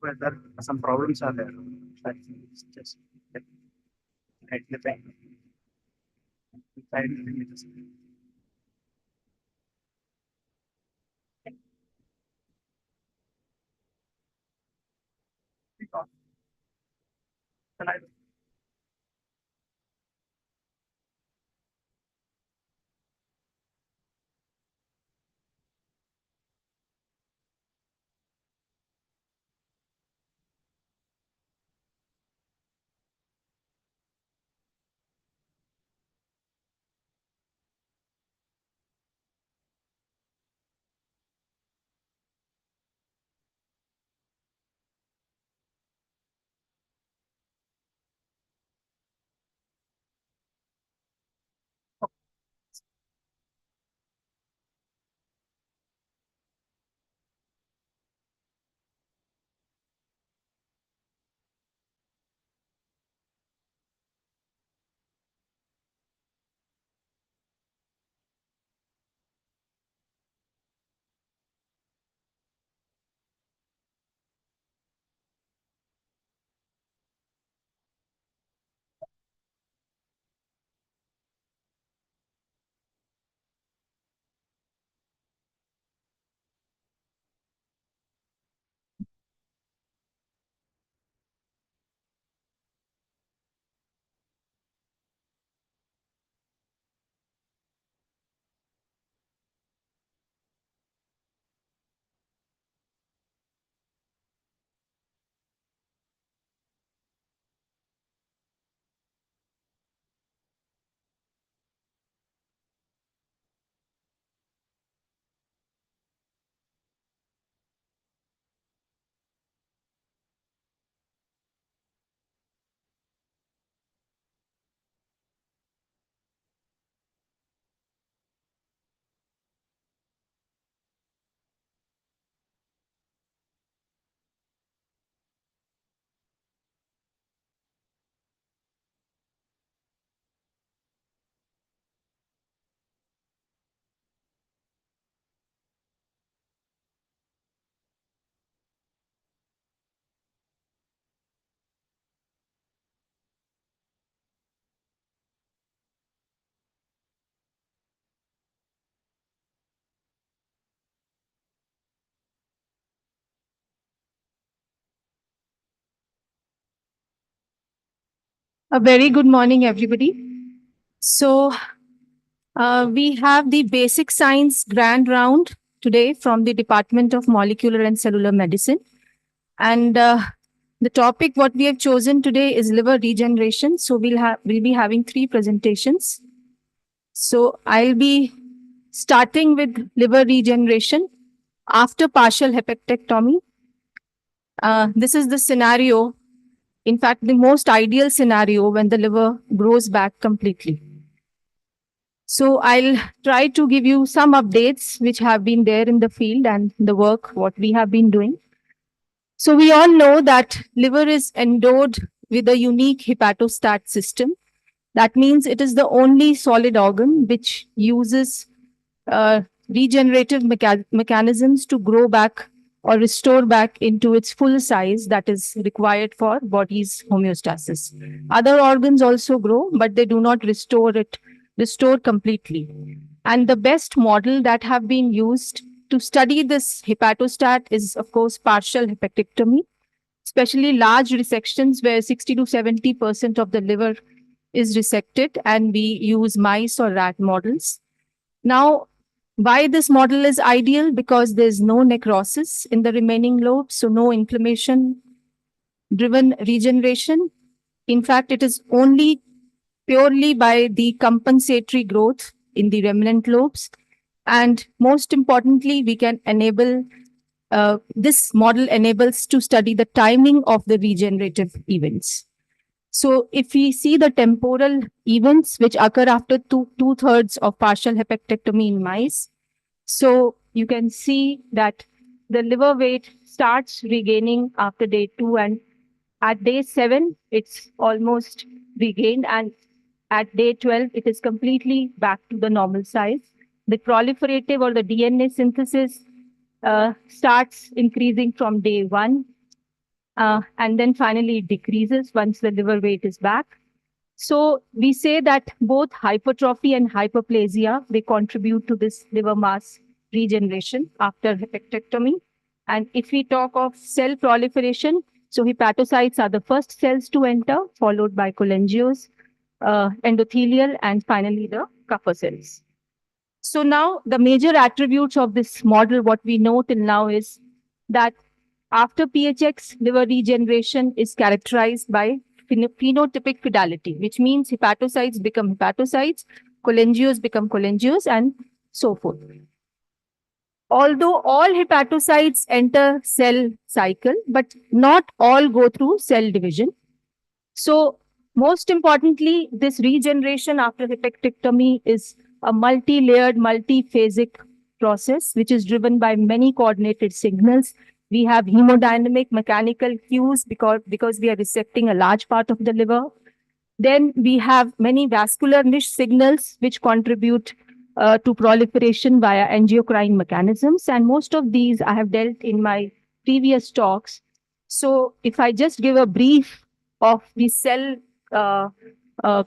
whether some problems are there. I think it's just like the pain. A very good morning, everybody. So, we have the basic science grand round today from the Department of Molecular and Cellular Medicine. And the topic what we have chosen today is liver regeneration. So, we'll be having three presentations. So, I'll be starting with liver regeneration after partial hepatectomy. This is the scenario, in fact, the most ideal scenario when the liver grows back completely. So I'll try to give you some updates which have been there in the field and the work what we have been doing. So we all know that liver is endowed with a unique hepatostat system. That means it is the only solid organ which uses regenerative mechanisms to grow back or restore back into its full size that is required for body's homeostasis. Other organs also grow, but they do not restore completely. And the best model that have been used to study this hepatostat is, of course, partial hepatectomy, especially large resections where 60 to 70% of the liver is resected, and we use mice or rat models. Now, why this model is ideal? Because there's no necrosis in the remaining lobes, so no inflammation driven regeneration. In fact, it is only purely by the compensatory growth in the remnant lobes. And most importantly, we can enable this model enables to study the timing of the regenerative events. So if we see the temporal events which occur after two-thirds of partial hepatectomy in mice, so you can see that the liver weight starts regaining after day 2, and at day 7, it's almost regained, and at day 12, it is completely back to the normal size. The proliferative or the DNA synthesis starts increasing from day 1, and then finally it decreases once the liver weight is back. So we say that both hypertrophy and hyperplasia, they contribute to this liver mass regeneration after hepatectomy. And if we talk of cell proliferation, so hepatocytes are the first cells to enter, followed by cholangios, endothelial, and finally the Kupffer cells. So now the major attributes of this model, what we know till now is that after PHX, liver regeneration is characterized by phenotypic fidelity, which means hepatocytes become hepatocytes, cholangios become cholangios, and so forth. Although all hepatocytes enter cell cycle, but not all go through cell division. So most importantly, this regeneration after hepatectomy is a multi-layered, multi-phasic process, which is driven by many coordinated signals. We have hemodynamic mechanical cues because we are resecting a large part of the liver. Then we have many vascular niche signals which contribute to proliferation via angiocrine mechanisms. And most of these I have dealt in my previous talks. So if I just give a brief of the cell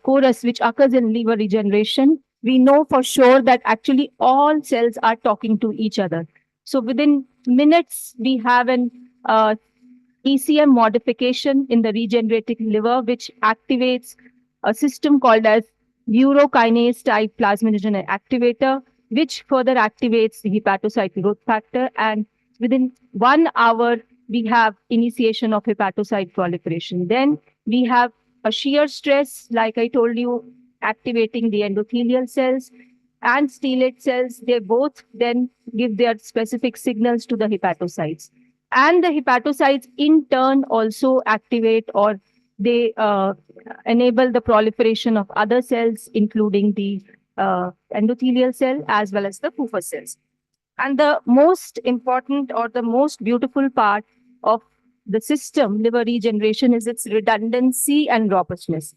chorus which occurs in liver regeneration, we know for sure that actually all cells are talking to each other. So within minutes, we have an ECM modification in the regenerating liver, which activates a system called as urokinase type plasminogen activator, which further activates the hepatocyte growth factor. And within 1 hour, we have initiation of hepatocyte proliferation. Then we have a shear stress, like I told you, activating the endothelial cells and stellate cells. They both then give their specific signals to the hepatocytes. And the hepatocytes in turn also activate or they enable the proliferation of other cells, including the endothelial cell as well as the Kupffer cells. And the most important or the most beautiful part of the system, liver regeneration, is its redundancy and robustness.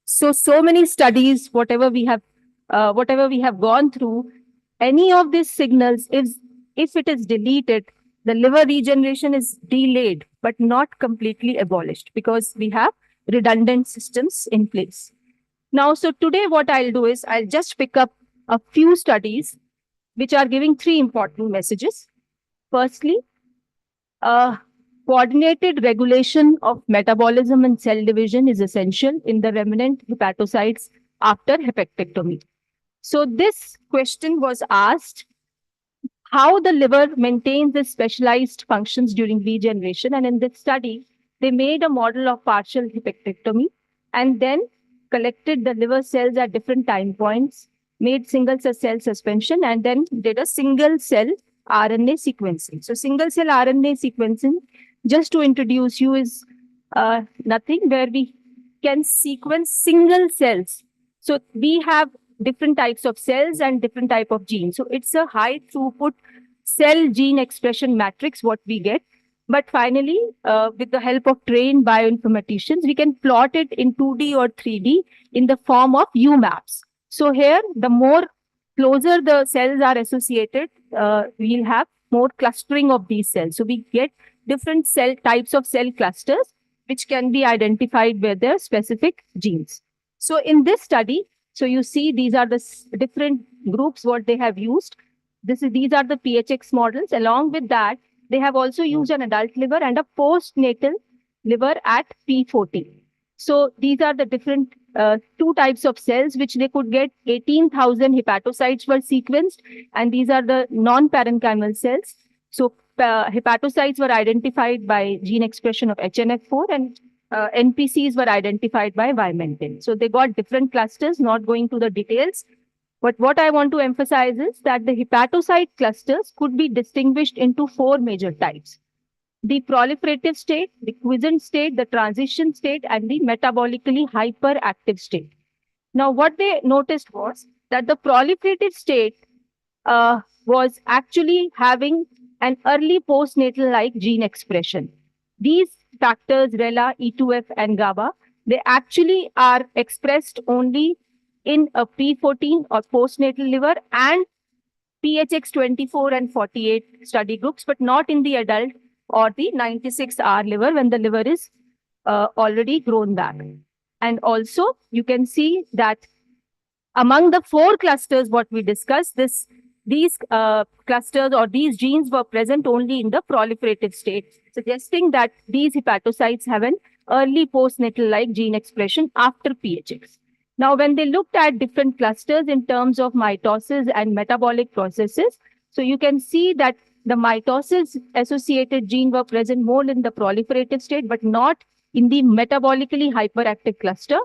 So many studies, whatever we have gone through, any of these signals, if it is deleted, the liver regeneration is delayed, but not completely abolished because we have redundant systems in place. Now, so today what I'll do is I'll just pick up a few studies which are giving 3 important messages. Firstly, coordinated regulation of metabolism and cell division is essential in the remnant hepatocytes after hepatectomy. So this question was asked, how the liver maintains its specialized functions during regeneration. And in this study, they made a model of partial hepatectomy and then collected the liver cells at different time points, made single cell suspension, and then did a single cell RNA sequencing. So single cell RNA sequencing, just to introduce you, is nothing where we can sequence single cells. So we have different types of cells and different type of genes. So it's a high throughput cell gene expression matrix, what we get. But finally, with the help of trained bioinformaticians, we can plot it in 2D or 3D in the form of UMAPs. So here, the more closer the cells are associated, we'll have more clustering of these cells. So we get different cell types of cell clusters, which can be identified with their specific genes. So in this study, so you see these are the different groups what they have used. These are the PHX models. Along with that, they have also used an adult liver and a postnatal liver at P40. So these are the different 2 types of cells which they could get. 18,000 hepatocytes were sequenced, and these are the non-parenchymal cells. So hepatocytes were identified by gene expression of HNF4 and NPCs were identified by Vimentin. So they got different clusters, not going to the details. But what I want to emphasize is that the hepatocyte clusters could be distinguished into 4 major types: the proliferative state, the quiescent state, the transition state, and the metabolically hyperactive state. Now, what they noticed was that the proliferative state was actually having an early postnatal-like gene expression. These factors, RELA, E2F, and GABA, they actually are expressed only in a P14 or postnatal liver and PHX 24 and 48 study groups, but not in the adult or the 96-hour liver when the liver is already grown back. And also you can see that among the 4 clusters what we discussed, these clusters or these genes were present only in the proliferative state, suggesting that these hepatocytes have an early postnatal-like gene expression after PHX. Now, when they looked at different clusters in terms of mitosis and metabolic processes, so you can see that the mitosis-associated gene were present more in the proliferative state, but not in the metabolically hyperactive cluster,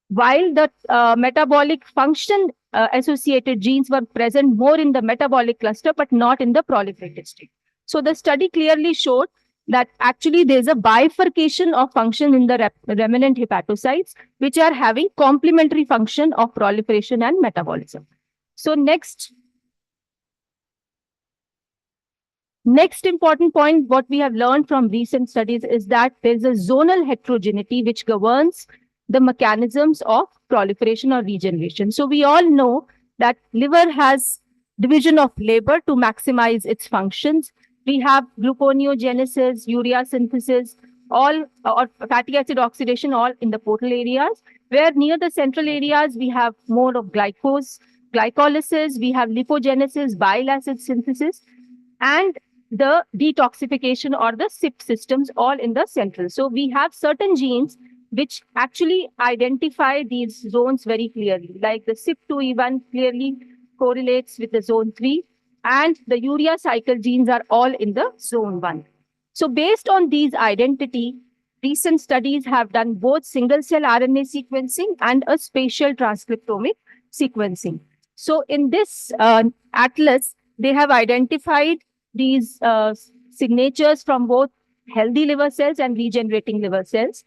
while the metabolic function associated genes were present more in the metabolic cluster, but not in the proliferative state. So the study clearly showed that actually there's a bifurcation of function in the remnant hepatocytes, which are having complementary function of proliferation and metabolism. So next important point, what we have learned from recent studies is that there's a zonal heterogeneity which governs the mechanisms of proliferation or regeneration. So we all know that liver has division of labor to maximize its functions. We have gluconeogenesis, urea synthesis, all or fatty acid oxidation, all in the portal areas, where near the central areas we have more of glycolysis, we have lipogenesis, bile acid synthesis, and the detoxification or the CYP systems all in the central. So we have certain genes which actually identify these zones very clearly, like the CYP2E1 clearly correlates with the zone 3, and the urea cycle genes are all in the zone 1. So based on these identity, recent studies have done both single cell RNA sequencing and a spatial transcriptomic sequencing. So in this atlas, they have identified these signatures from both healthy liver cells and regenerating liver cells.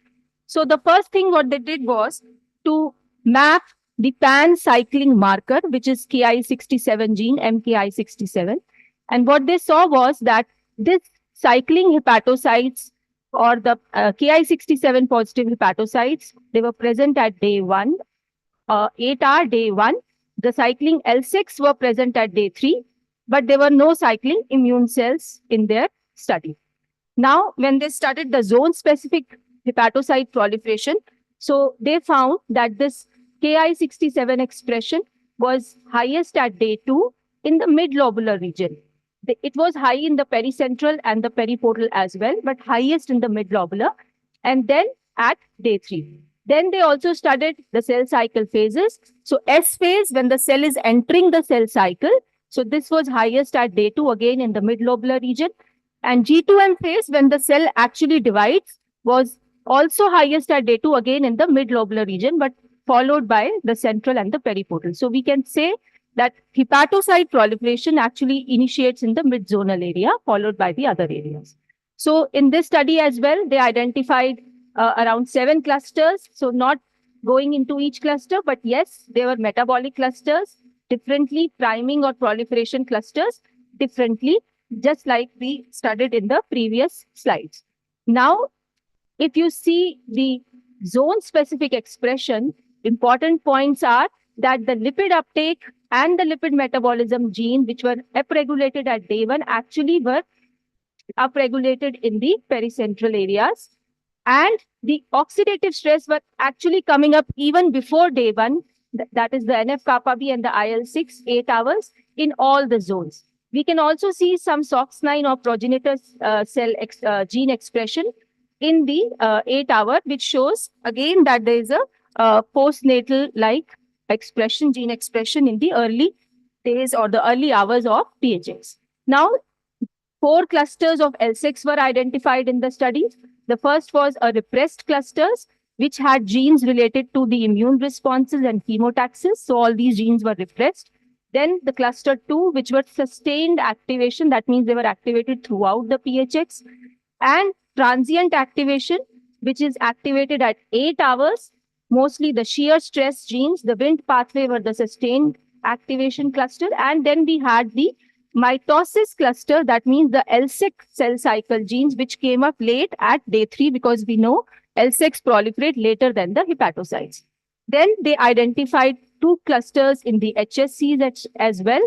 So the first thing what they did was to map the pan-cycling marker, which is Ki67 gene, MKI67. And what they saw was that this cycling hepatocytes or the Ki67 positive hepatocytes, they were present at day 1, 8-hour day 1. The cycling L6 were present at day 3, but there were no cycling immune cells in their study. Now, when they studied the zone-specific hepatocyte proliferation, so they found that this Ki67 expression was highest at day 2 in the mid-lobular region. It was high in the pericentral and the periportal as well, but highest in the mid-lobular, and then at day 3. Then they also studied the cell cycle phases. So S phase, when the cell is entering the cell cycle, so this was highest at day 2, again in the mid-lobular region. And G2M phase, when the cell actually divides, was also highest at day 2, again in the mid-lobular region, but followed by the central and the periportal. So we can say that hepatocyte proliferation actually initiates in the mid-zonal area, followed by the other areas. So in this study as well, they identified around 7 clusters. So not going into each cluster, but yes, there were metabolic clusters differently, priming or proliferation clusters differently, just like we studied in the previous slides. Now, if you see the zone-specific expression, important points are that the lipid uptake and the lipid metabolism gene, which were upregulated at day 1, actually were upregulated in the pericentral areas. And the oxidative stress were actually coming up even before day 1, that is the NF-kappa B and the IL-6, 8 hours in all the zones. We can also see some SOX9 or progenitor cell gene expression in the 8 hour, which shows again that there is a postnatal-like expression, gene expression in the early days or the early hours of PHX. Now, 4 clusters of L6 were identified in the studies. The first was a repressed clusters, which had genes related to the immune responses and chemotaxis. So all these genes were repressed. Then the cluster 2, which were sustained activation, that means they were activated throughout the PHX, and transient activation, which is activated at 8 hours, mostly the shear stress genes. The Wnt pathway were the sustained activation cluster. And then we had the mitosis cluster, that means the L6 cell cycle genes, which came up late at day 3, because we know L6 proliferate later than the hepatocytes. Then they identified 2 clusters in the HSCs as well.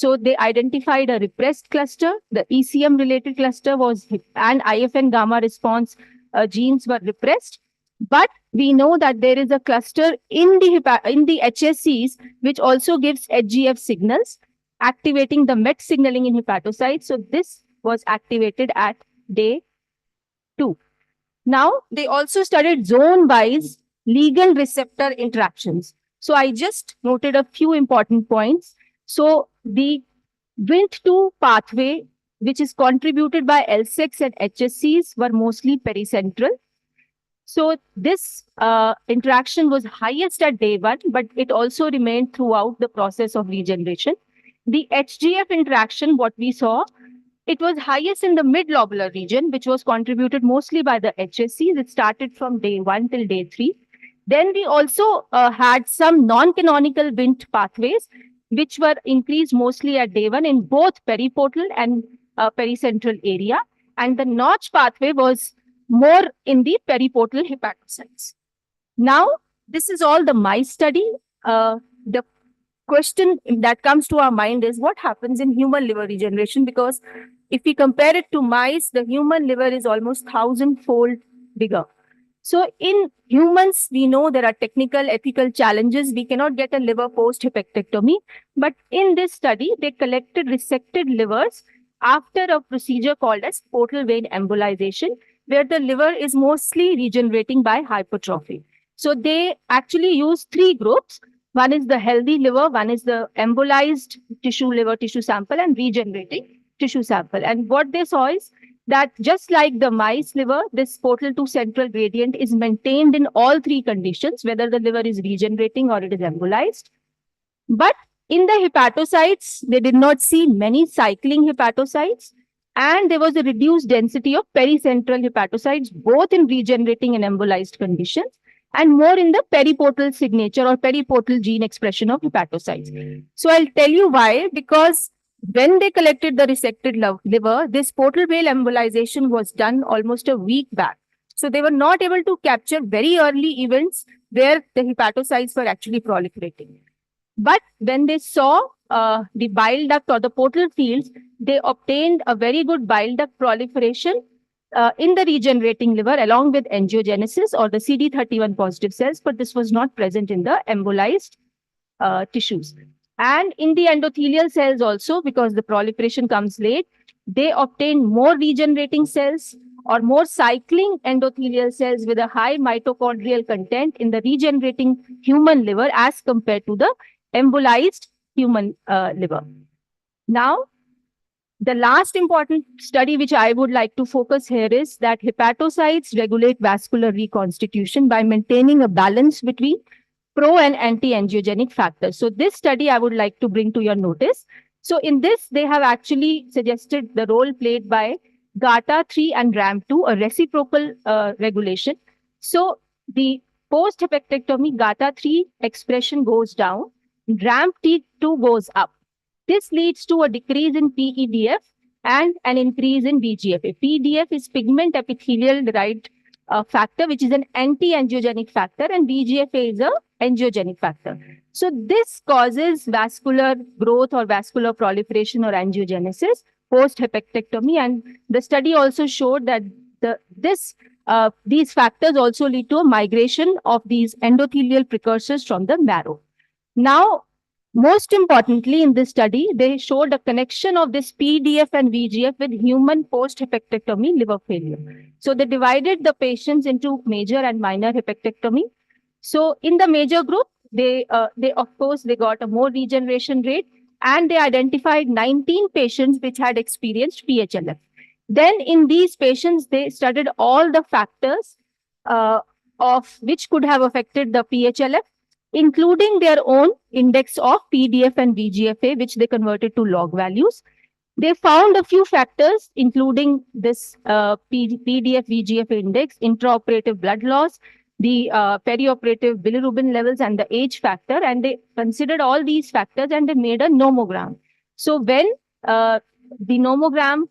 So they identified a repressed cluster. The ECM related cluster was, and IFN gamma response genes were repressed. But we know that there is a cluster in the HSCs which also gives HGF signals, activating the MET signaling in hepatocytes. So this was activated at day 2. Now they also studied zone-wise ligand receptor interactions. So I just noted a few important points. So the Wnt2 pathway, which is contributed by L6 and HSCs, were mostly pericentral. So this interaction was highest at day 1, but it also remained throughout the process of regeneration. The HGF interaction, what we saw, it was highest in the mid-lobular region, which was contributed mostly by the HSCs. It started from day 1 till day 3. Then we also had some non-canonical Wnt pathways, which were increased mostly at day 1 in both periportal and pericentral area. And the Notch pathway was more in the periportal hepatocytes. Now, this is all the mice study. The question that comes to our mind is what happens in human liver regeneration? Because if we compare it to mice, the human liver is almost 1,000-fold bigger. So in humans, we know there are technical, ethical challenges. We cannot get a liver post-hepatectomy. But in this study, they collected resected livers after a procedure called as portal vein embolization, where the liver is mostly regenerating by hypertrophy. So they actually use 3 groups. One is the healthy liver, one is the embolized liver tissue sample, and regenerating tissue sample. And what they saw is that just like the mice liver, this portal to central gradient is maintained in all 3 conditions, whether the liver is regenerating or it is embolized. But in the hepatocytes, they did not see many cycling hepatocytes, and there was a reduced density of pericentral hepatocytes, both in regenerating and embolized conditions, and more in the periportal signature or periportal gene expression of hepatocytes. So I'll tell you why, because when they collected the resected liver, this portal vein embolization was done almost a week back. So they were not able to capture very early events where the hepatocytes were actually proliferating. But when they saw the bile duct or the portal fields, they obtained a very good bile duct proliferation in the regenerating liver along with angiogenesis or the CD31 positive cells, but this was not present in the embolized tissues. And in the endothelial cells also, because the proliferation comes late, they obtain more regenerating cells or more cycling endothelial cells with a high mitochondrial content in the regenerating human liver as compared to the embolized human liver. Now, the last important study which I would like to focus here is that hepatocytes regulate vascular reconstitution by maintaining a balance between pro and anti-angiogenic factors. So this study I would like to bring to your notice. So in this, they have actually suggested the role played by GATA3 and RAM2, a reciprocal regulation. So the post-hepatectomy GATA3 expression goes down, RAM2 goes up. This leads to a decrease in PEDF and an increase in VGFA. PEDF is pigment epithelial derived factor, which is an anti-angiogenic factor, and VGFA is an angiogenic factor. So this causes vascular growth or vascular proliferation or angiogenesis post-hepatectomy. And the study also showed that these factors also lead to a migration of these endothelial precursors from the marrow. Now, most importantly, in this study, they showed a connection of this PDF and VGF with human post-hepatectomy liver failure. So they divided the patients into major and minor hepatectomy. So in the major group, they of course, they got a more regeneration rate, and they identified 19 patients which had experienced PHLF. Then in these patients, they studied all the factors of which could have affected the PHLF, including their own index of PDF and VGFA, which they converted to log values. They found a few factors, including this PDF VGFA index, intraoperative blood loss, the perioperative bilirubin levels, and the age factor. And they considered all these factors and they made a nomogram. So when the nomogram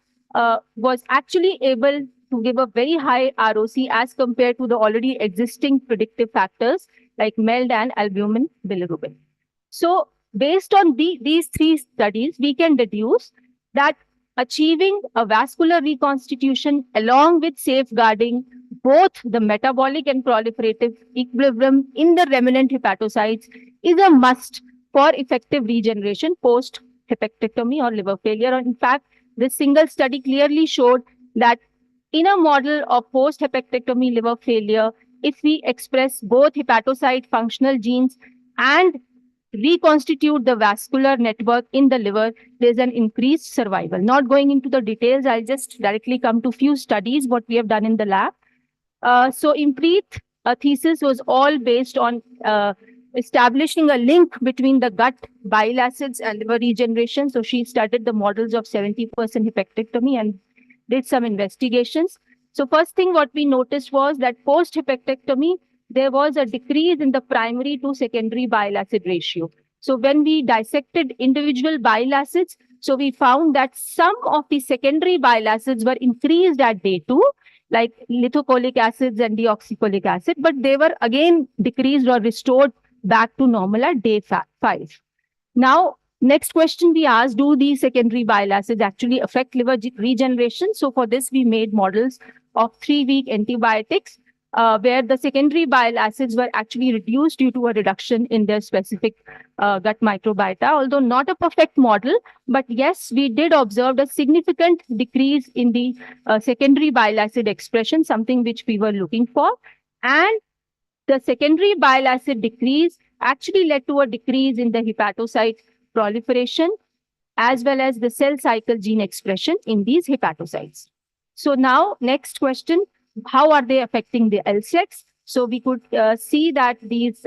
was actually able to give a very high ROC as compared to the already existing predictive factors like MELD and albumin bilirubin. So based on these three studies, we can deduce that achieving a vascular reconstitution along with safeguarding both the metabolic and proliferative equilibrium in the remnant hepatocytes is a must for effective regeneration post hepatectomy or liver failure. In fact, this single study clearly showed that in a model of post hepatectomy liver failure, if we express both hepatocyte functional genes and reconstitute the vascular network in the liver, there's an increased survival. Not going into the details, I'll just directly come to few studies, what we have done in the lab. So Impreet thesis was all based on establishing a link between the gut bile acids and liver regeneration. So she studied the models of 70% hepatectomy and did some investigations. So first thing what we noticed was that post hepatectomy, there was a decrease in the primary to secondary bile acid ratio. So when we dissected individual bile acids, so we found that some of the secondary bile acids were increased at day 2, like lithocholic acids and deoxycholic acid, but they were again decreased or restored back to normal at day 5. Now, next question we asked, do these secondary bile acids actually affect liver regeneration? So for this, we made models of 3-week antibiotics, where the secondary bile acids were actually reduced due to a reduction in their specific gut microbiota, although not a perfect model, but yes, we did observe a significant decrease in the secondary bile acid expression, something which we were looking for. And the secondary bile acid decrease actually led to a decrease in the hepatocyte proliferation as well as the cell cycle gene expression in these hepatocytes. So now, next question, how are they affecting the LSEX? So we could see that these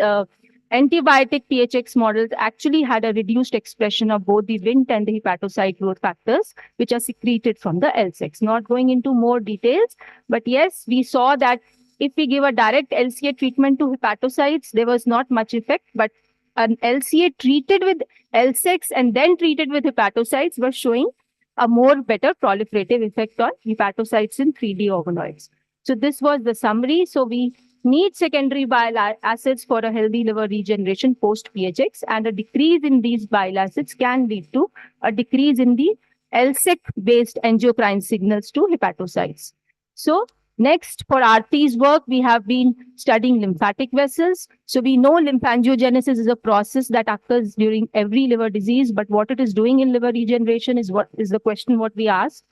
antibiotic THX models actually had a reduced expression of both the Wnt and the hepatocyte growth factors, which are secreted from the LSEX. Not going into more details, but yes, we saw that if we give a direct LCA treatment to hepatocytes, there was not much effect, but an LCA treated with LSEX and then treated with hepatocytes was showing a more better proliferative effect on hepatocytes in 3D organoids. So this was the summary. So we need secondary bile acids for a healthy liver regeneration post PHX, and a decrease in these bile acids can lead to a decrease in the LSEC-based angiocrine signals to hepatocytes. So next, for Aarti's work, we have been studying lymphatic vessels. So we know lymphangiogenesis is a process that occurs during every liver disease, but what it is doing in liver regeneration is what is the question what we asked.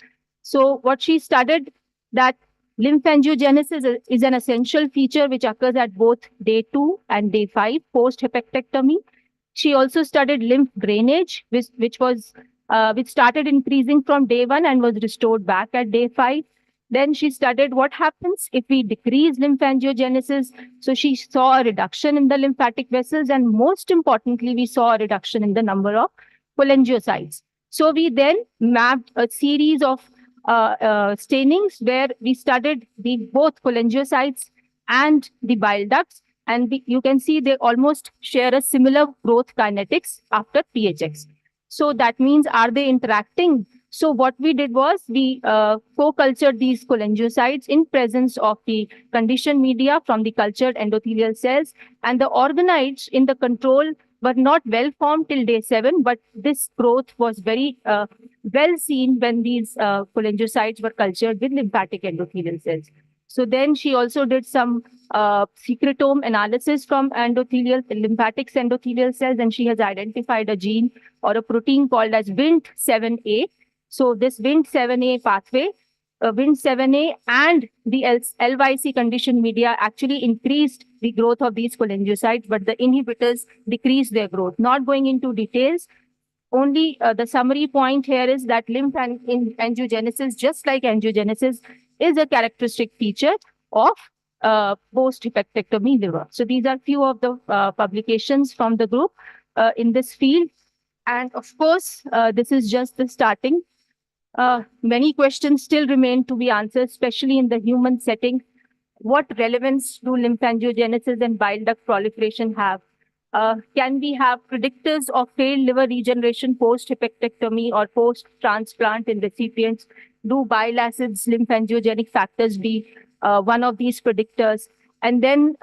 So what she studied, that lymphangiogenesis is an essential feature which occurs at both day 2 and day 5 post hepatectomy. She also studied lymph drainage, which started increasing from day 1 and was restored back at day 5. Then she studied what happens if we decrease lymphangiogenesis. So she saw a reduction in the lymphatic vessels, and most importantly, we saw a reduction in the number of cholangiocytes. So we then mapped a series of stainings where we studied both cholangiocytes and the bile ducts, and you can see they almost share a similar growth kinetics after PHX. So that means, are they interacting? So what we did was we co-cultured these cholangiocytes in presence of the conditioned media from the cultured endothelial cells, and the organoids in the control were not well formed till day 7, but this growth was very well seen when these cholangiocytes were cultured with lymphatic endothelial cells. So then she also did some secretome analysis from lymphatics endothelial cells, and she has identified a gene or a protein called as Wnt7a. So this Wnt7a pathway, Wnt7a and the LYC conditioned media actually increased the growth of these cholangiocytes, but the inhibitors decreased their growth. Not going into details, only the summary point here is that lymph-angiogenesis, just like angiogenesis, is a characteristic feature of post-hepatectomy liver. So these are few of the publications from the group in this field. And of course, this is just the starting. Many questions still remain to be answered, especially in the human setting. What relevance do lymphangiogenesis and bile duct proliferation have? Can we have predictors of failed liver regeneration post-hepatectomy or post-transplant in recipients? Do bile acids, lymphangiogenic factors be one of these predictors? And then,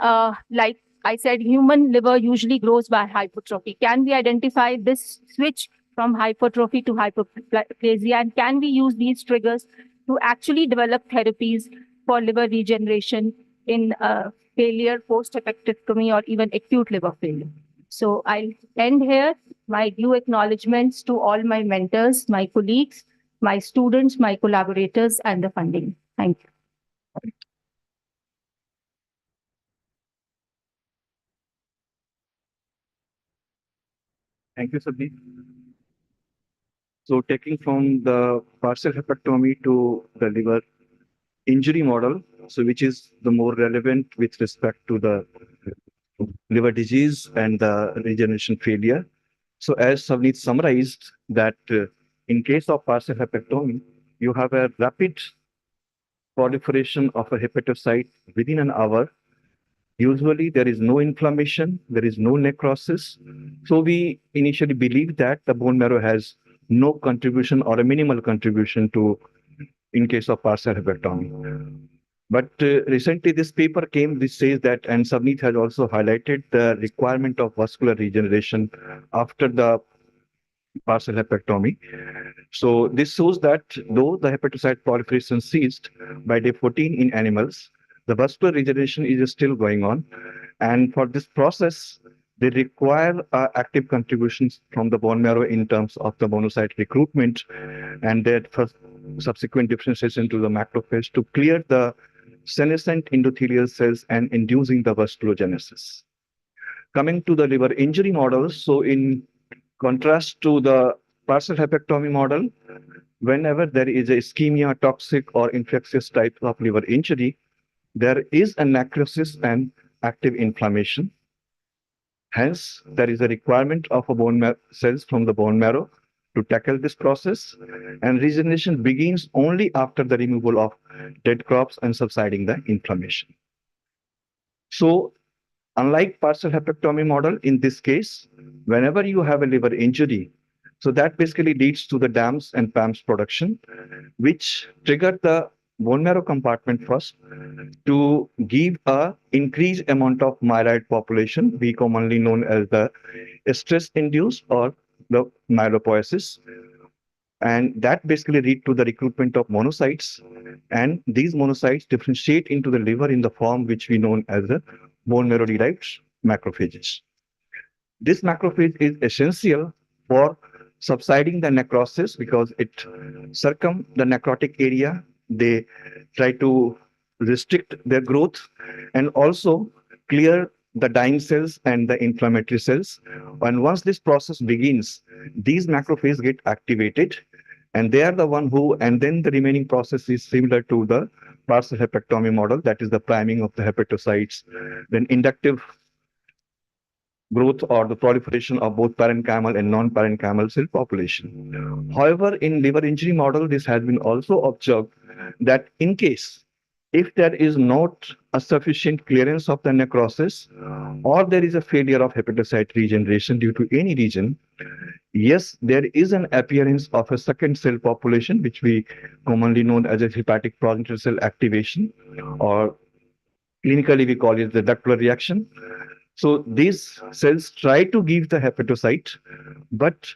like I said human liver usually grows by hypertrophy. Can we identify this switch from hypertrophy to hyperplasia? And can we use these triggers to actually develop therapies for liver regeneration in failure, post-hepatectomy, or even acute liver failure? So I'll end here. My due acknowledgements to all my mentors, my colleagues, my students, my collaborators, and the funding. Thank you. Thank you, Sabhi. So taking from the partial hepatectomy to the liver injury model, so which is the more relevant with respect to the liver disease and the regeneration failure. So as Savneet summarized that in case of partial hepatectomy, you have a rapid proliferation of a hepatocyte within an hour. Usually there is no inflammation, there is no necrosis. So we initially believe that the bone marrow has no contribution or a minimal contribution to in case of partial hepatectomy. But recently this paper came, this says that, and Savneet has also highlighted the requirement of vascular regeneration after the partial hepatectomy. So this shows that though the hepatocyte proliferation ceased by day 14 in animals, the vascular regeneration is still going on. And for this process, they require active contributions from the bone marrow in terms of the monocyte recruitment and their subsequent differentiation to the macrophage to clear the senescent endothelial cells and inducing the vasculogenesis. Coming to the liver injury model, so in contrast to the partial hepatectomy model, whenever there is a ischemia, toxic, or infectious type of liver injury, there is a necrosis and active inflammation. Hence, there is a requirement of a bone cells from the bone marrow to tackle this process, and regeneration begins only after the removal of dead crops and subsiding the inflammation. So, unlike partial hepatectomy model, in this case, whenever you have a liver injury, so that basically leads to the DAMS and PAMS production, which trigger the bone marrow compartment first to give a increased amount of myeloid population, we commonly known as the stress-induced or the myelopoiesis. And that basically lead to the recruitment of monocytes. And these monocytes differentiate into the liver in the form which we know as the bone marrow-derived macrophages. This macrophage is essential for subsiding the necrosis because it circum the necrotic area. They try to restrict their growth and also clear the dying cells and the inflammatory cells. And once this process begins, these macrophages get activated and they are the one who, and then the remaining process is similar to the partial hepatectomy model, that is the priming of the hepatocytes, then inductive growth or the proliferation of both parenchymal and non-parenchymal cell population. However, in liver injury model, this has been also observed that in case if there is not a sufficient clearance of the necrosis or there is a failure of hepatocyte regeneration due to any reason, yes, there is an appearance of a second cell population, which we commonly known as a hepatic progenitor cell activation, or clinically we call it the ductal reaction. So these cells try to give the hepatocyte, but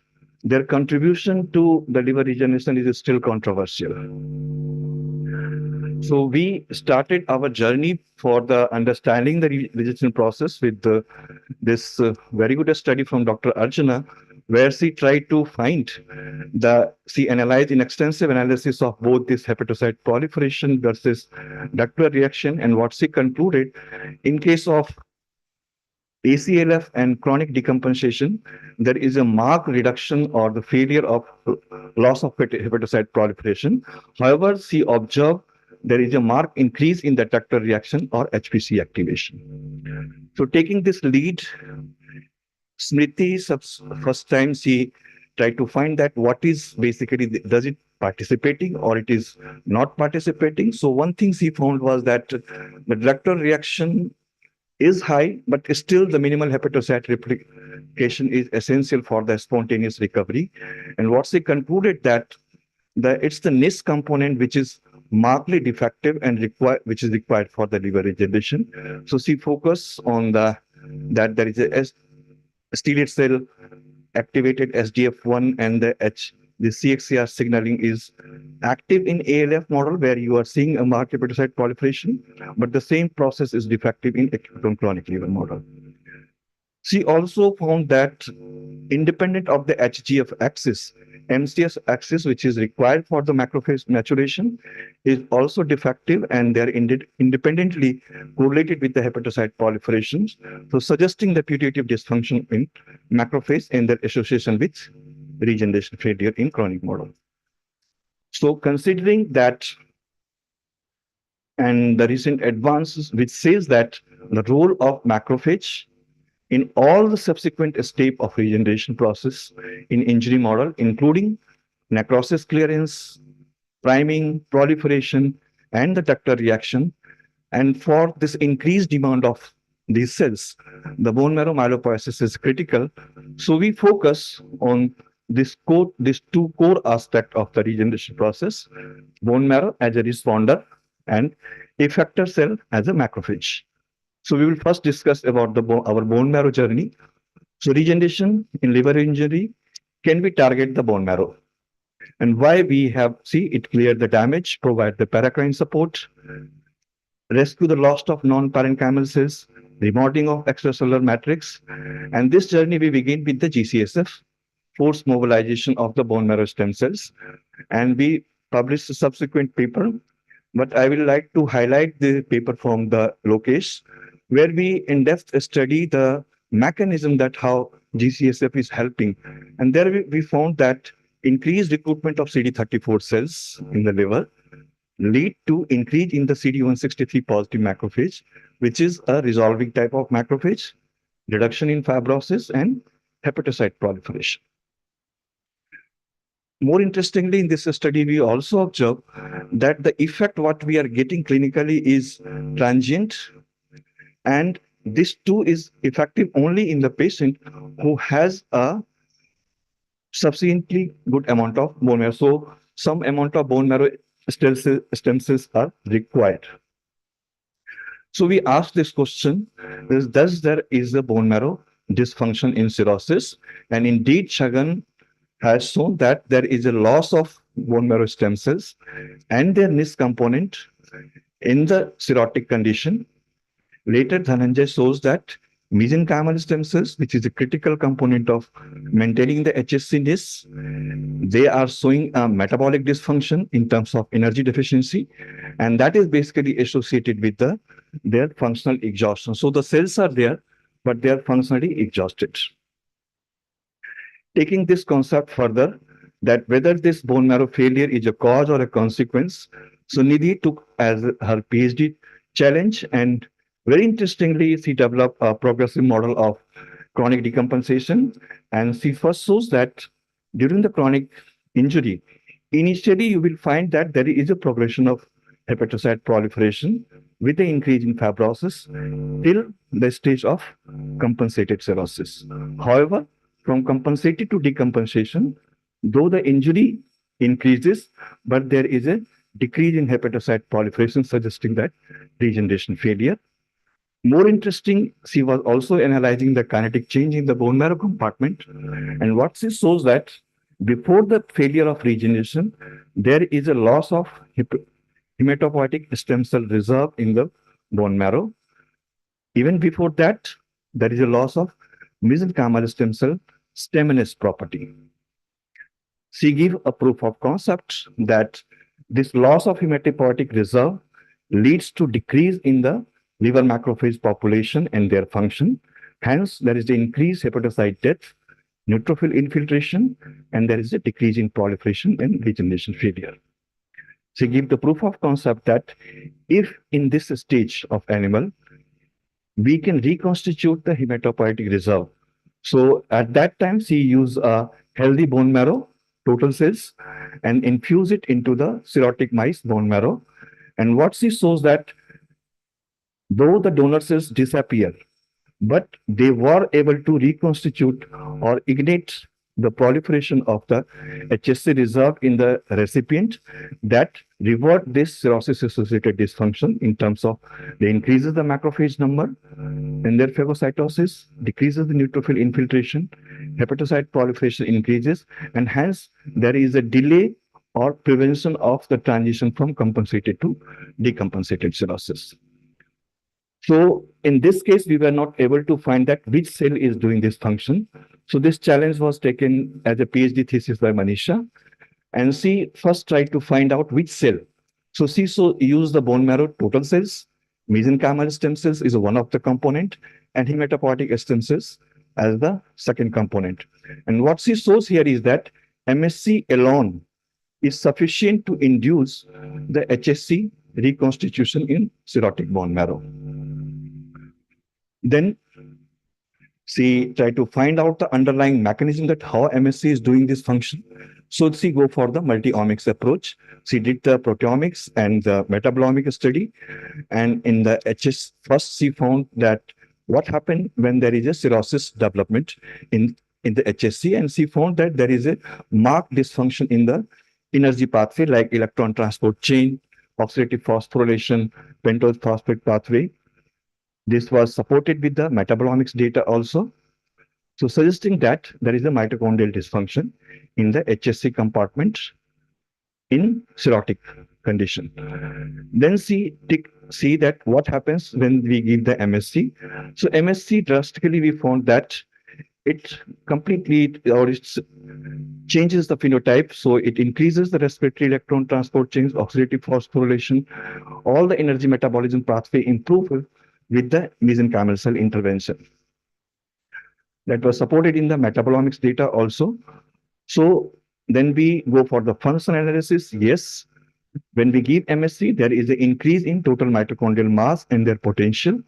their contribution to the liver regeneration is still controversial. So we started our journey for the understanding the regeneration process with this very good study from Dr. Arjuna, where she tried to find she analyzed in extensive analysis of both this hepatocyte proliferation versus ductal reaction, and what she concluded in case of ACLF and chronic decompensation, there is a marked reduction or the failure of loss of hepatocyte proliferation. However, she observed there is a marked increase in the ductal reaction or HPC activation. So taking this lead, Smriti, first time she tried to find that what is basically, does it participating or it is not participating. So one thing she found was that the ductal reaction is high, but still the minimal hepatocyte replication is essential for the spontaneous recovery. And what she concluded that it's the NIS component which is markedly defective and which is required for the liver regeneration. So she focused on the that there is a stellate cell activated SDF1 and the CXCR signaling is active in ALF model where you are seeing a marked hepatocyte proliferation, but the same process is defective in acute on chronic liver model. She also found that independent of the HGF axis, MCS axis, which is required for the macrophage maturation, is also defective and they're independently correlated with the hepatocyte proliferations, so suggesting the putative dysfunction in macrophage and their association with regeneration failure in chronic model. So considering that and the recent advances which says that the role of macrophage in all the subsequent step of regeneration process in injury model, including necrosis clearance, priming, proliferation, and the ductal reaction. And for this increased demand of these cells, the bone marrow myelopoiesis is critical. So we focus on these two core aspects of the regeneration process, bone marrow as a responder and effector cell as a macrophage. So we will first discuss about our bone marrow journey. So regeneration in liver injury, can we target the bone marrow? And why we have, it clear the damage, provide the paracrine support, rescue the loss of non-parenchymal cells, remodeling of extracellular matrix. And this journey we begin with the GCSF, forced mobilization of the bone marrow stem cells. And we published a subsequent paper, but I will like to highlight the paper from the Lokesh, where we in-depth study the mechanism that how GCSF is helping. And there we found that increased recruitment of CD34 cells in the liver lead to increase in the CD163 positive macrophage, which is a resolving type of macrophage, reduction in fibrosis and hepatocyte proliferation. More interestingly, in this study, we also observe that the effect what we are getting clinically is transient, and this too is effective only in the patient who has a sufficiently good amount of bone marrow. So some amount of bone marrow stem cells are required. So we asked this question, does there is a bone marrow dysfunction in cirrhosis? And indeed, Shagan has shown that there is a loss of bone marrow stem cells and their NIS component in the cirrhotic condition. Later, Dhananjay shows that mesenchymal stem cells, which is a critical component of maintaining the HSC NIS, they are showing a metabolic dysfunction in terms of energy deficiency, and that is basically associated with their functional exhaustion. So the cells are there, but they are functionally exhausted. Taking this concept further, that whether this bone marrow failure is a cause or a consequence, so Nidhi took as her PhD challenge, and very interestingly, she developed a progressive model of chronic decompensation, and she first shows that during the chronic injury, initially you will find that there is a progression of hepatocyte proliferation with the increase in fibrosis till the stage of compensated cirrhosis. However, from compensated to decompensation, though the injury increases, but there is a decrease in hepatocyte proliferation, suggesting that regeneration failure. More interesting, she was also analyzing the kinetic change in the bone marrow compartment. And what she shows that before the failure of regeneration, there is a loss of hematopoietic stem cell reserve in the bone marrow. Even before that, there is a loss of mesenchymal stem cell stemness property. She gave a proof of concept that this loss of hematopoietic reserve leads to decrease in the liver macrophage population and their function. Hence, there is the increased hepatocyte death, neutrophil infiltration, and there is a decrease in proliferation and regeneration failure. She gave the proof of concept that if in this stage of animal, we can reconstitute the hematopoietic reserve. So at that time, she used a healthy bone marrow, total cells, and infuse it into the cirrhotic mice bone marrow. And what she shows that though the donor cells disappear, but they were able to reconstitute or ignite the proliferation of the HSC reserve in the recipient that revert this cirrhosis-associated dysfunction in terms of they increases the macrophage number in their phagocytosis, decreases the neutrophil infiltration, hepatocyte proliferation increases, and hence there is a delay or prevention of the transition from compensated to decompensated cirrhosis. So in this case, we were not able to find that which cell is doing this function. So this challenge was taken as a PhD thesis by Manisha. And she first tried to find out which cell. So she used the bone marrow total cells. Mesenchymal stem cells is one of the component, and hematopoietic stem cells as the second component. And what she shows here is that MSC alone is sufficient to induce the HSC reconstitution in cirrhotic bone marrow. Then she tried to find out the underlying mechanism that how MSC is doing this function. So she go for the multi-omics approach. She did the proteomics and the metabolomic study. And in the HS, first she found that what happened when there is a cirrhosis development in the HSC, and she found that there is a marked dysfunction in the energy pathway like electron transport chain, oxidative phosphorylation, pentose phosphate pathway. This was supported with the metabolomics data also. So suggesting that there is a mitochondrial dysfunction in the HSC compartment in cirrhotic condition. Then see that what happens when we give the MSC. So MSC drastically we found that it completely or it changes the phenotype. So it increases the respiratory electron transport chains, oxidative phosphorylation, all the energy metabolism pathway improve with the mesenchymal cell intervention. That was supported in the metabolomics data also. So then we go for the functional analysis. Yes, when we give MSC, there is an increase in total mitochondrial mass and their potential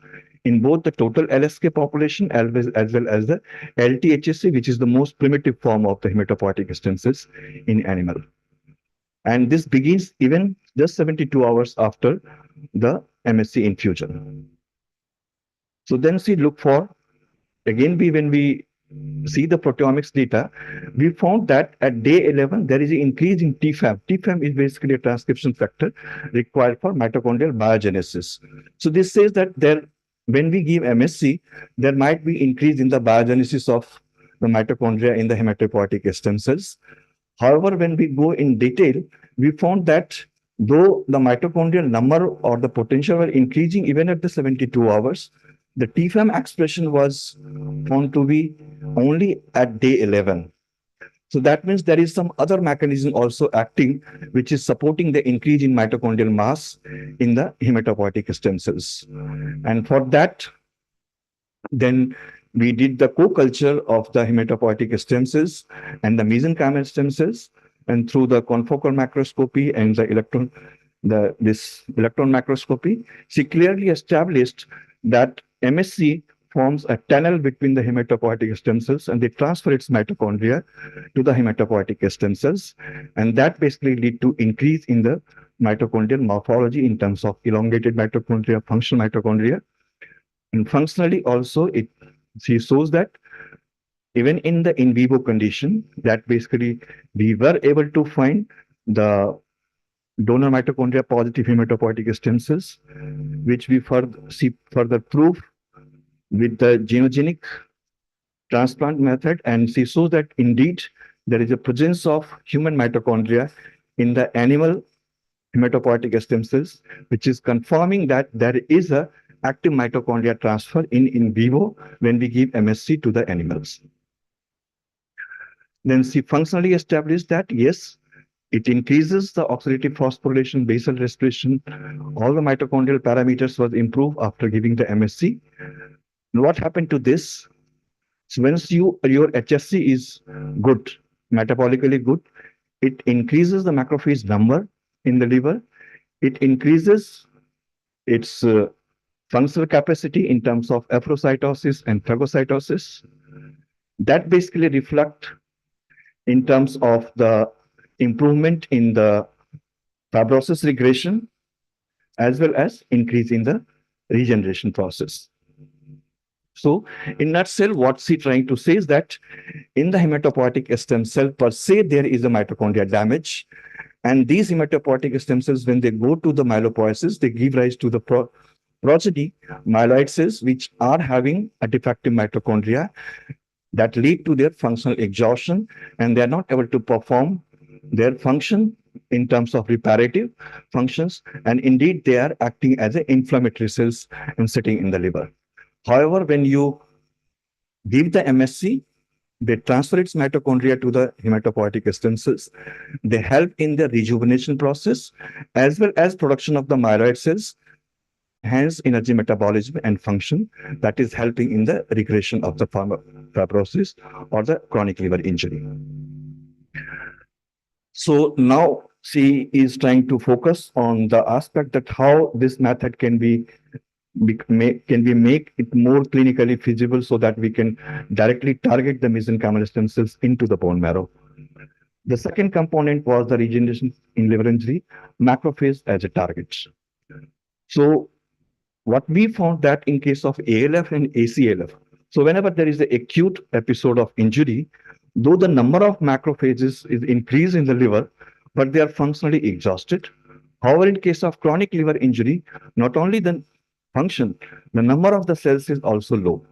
in both the total LSK population as well as the LTHSC, which is the most primitive form of the hematopoietic stem cells in animal. And this begins even just 72 hours after the MSC infusion. So then we look for, again, when we see the proteomics data, we found that at day 11, there is an increase in TFAM. TFAM is basically a transcription factor required for mitochondrial biogenesis. So this says that when we give MSC, there might be increase in the biogenesis of the mitochondria in the hematopoietic stem cells. However, when we go in detail, we found that though the mitochondrial number or the potential were increasing even at the 72 hours, the TFAM expression was found to be only at day 11. So that means there is some other mechanism also acting, which is supporting the increase in mitochondrial mass in the hematopoietic stem cells. And for that, then we did the co-culture of the hematopoietic stem cells and the mesenchymal stem cells, and through the confocal macroscopy and this electron macroscopy, she clearly established that MSC forms a tunnel between the hematopoietic stem cells and they transfer its mitochondria to the hematopoietic stem cells. And that basically lead to increase in the mitochondrial morphology in terms of elongated mitochondria, functional mitochondria. And functionally also, she shows that even in the in vivo condition, that basically we were able to find the donor mitochondria positive hematopoietic stem cells, which we see further proof with the genogenic transplant method. And she shows that indeed there is a presence of human mitochondria in the animal hematopoietic stem cells, which is confirming that there is a active mitochondria transfer in vivo when we give MSC to the animals. Then she functionally established that yes, it increases the oxidative phosphorylation, basal respiration, all the mitochondrial parameters was improved after giving the MSC. And what happened to this? So once your HSC is good, metabolically good, it increases the macrophage number in the liver. It increases its functional capacity in terms of erythrocytosis and phagocytosis. That basically reflect in terms of the improvement in the fibrosis regression as well as increase in the regeneration process. So in nutshell, what's he trying to say is that in the hematopoietic stem cell per se, there is a mitochondria damage. And these hematopoietic stem cells, when they go to the myelopoiesis, they give rise to the progeny myeloid cells, which are having a defective mitochondria that lead to their functional exhaustion, and they are not able to perform their function in terms of reparative functions. And indeed, they are acting as an inflammatory cells and sitting in the liver. However, when you give the MSC, they transfer its mitochondria to the hematopoietic stem cells. They help in the rejuvenation process as well as production of the myeloid cells, hence energy metabolism and function that is helping in the regression of the fibrosis or the chronic liver injury. So now she is trying to focus on the aspect that how this method can we make it more clinically feasible so that we can directly target the mesenchymal stem cells into the bone marrow. The second component was the regeneration in liver injury, macrophage as a target. So what we found that in case of ALF and ACLF, so whenever there is an acute episode of injury, though the number of macrophages is increased in the liver, but they are functionally exhausted. However, in case of chronic liver injury, not only the function, the number of the cells is also low.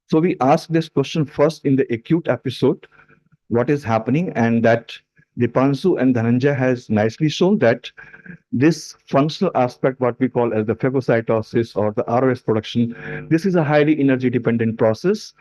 So we asked this question first in the acute episode, what is happening, and that Deepanshu and Dhananjay has nicely shown that this functional aspect, what we call as the phagocytosis or the ROS production, this is a highly energy dependent process.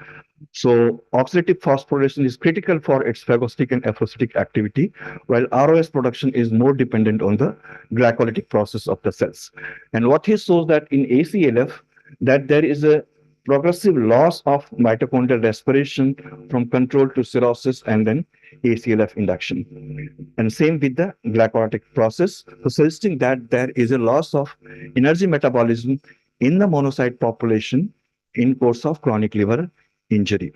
So oxidative phosphorylation is critical for its phagocytic and apoptotic activity, while ROS production is more dependent on the glycolytic process of the cells. And what he shows that in ACLF, that there is a progressive loss of mitochondrial respiration from control to cirrhosis and then ACLF induction. And same with the glycolytic process, so suggesting that there is a loss of energy metabolism in the monocyte population in course of chronic liver injury.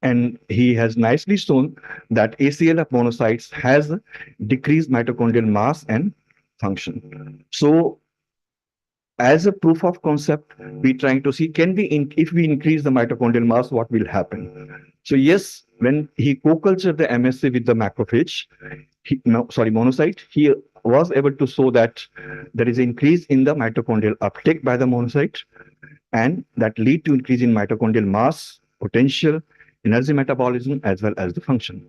And he has nicely shown that ACLF monocytes has decreased mitochondrial mass and function. So as a proof of concept, we're trying to see, can we, if we increase the mitochondrial mass, what will happen? So yes, when he co-cultured the MSC with the macrophage, monocyte, he was able to show that there is an increase in the mitochondrial uptake by the monocyte, and that lead to increase in mitochondrial mass, potential, energy metabolism, as well as the function.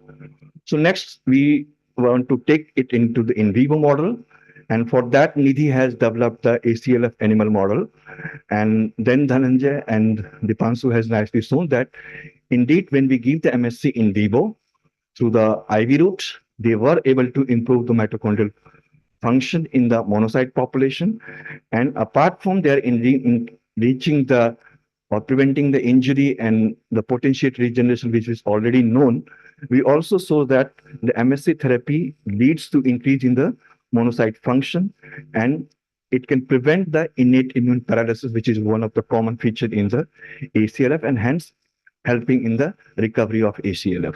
So next, we want to take it into the in vivo model. And for that, Nidhi has developed the ACLF animal model. And then Dhananjay and Deepanshu has nicely shown that indeed, when we give the MSC in vivo through the IV route, they were able to improve the mitochondrial function in the monocyte population. And apart from their in reaching the or preventing the injury and the potentiate regeneration, which is already known, we also saw that the MSC therapy leads to increase in the monocyte function, and it can prevent the innate immune paralysis, which is one of the common features in the ACLF, and hence helping in the recovery of ACLF.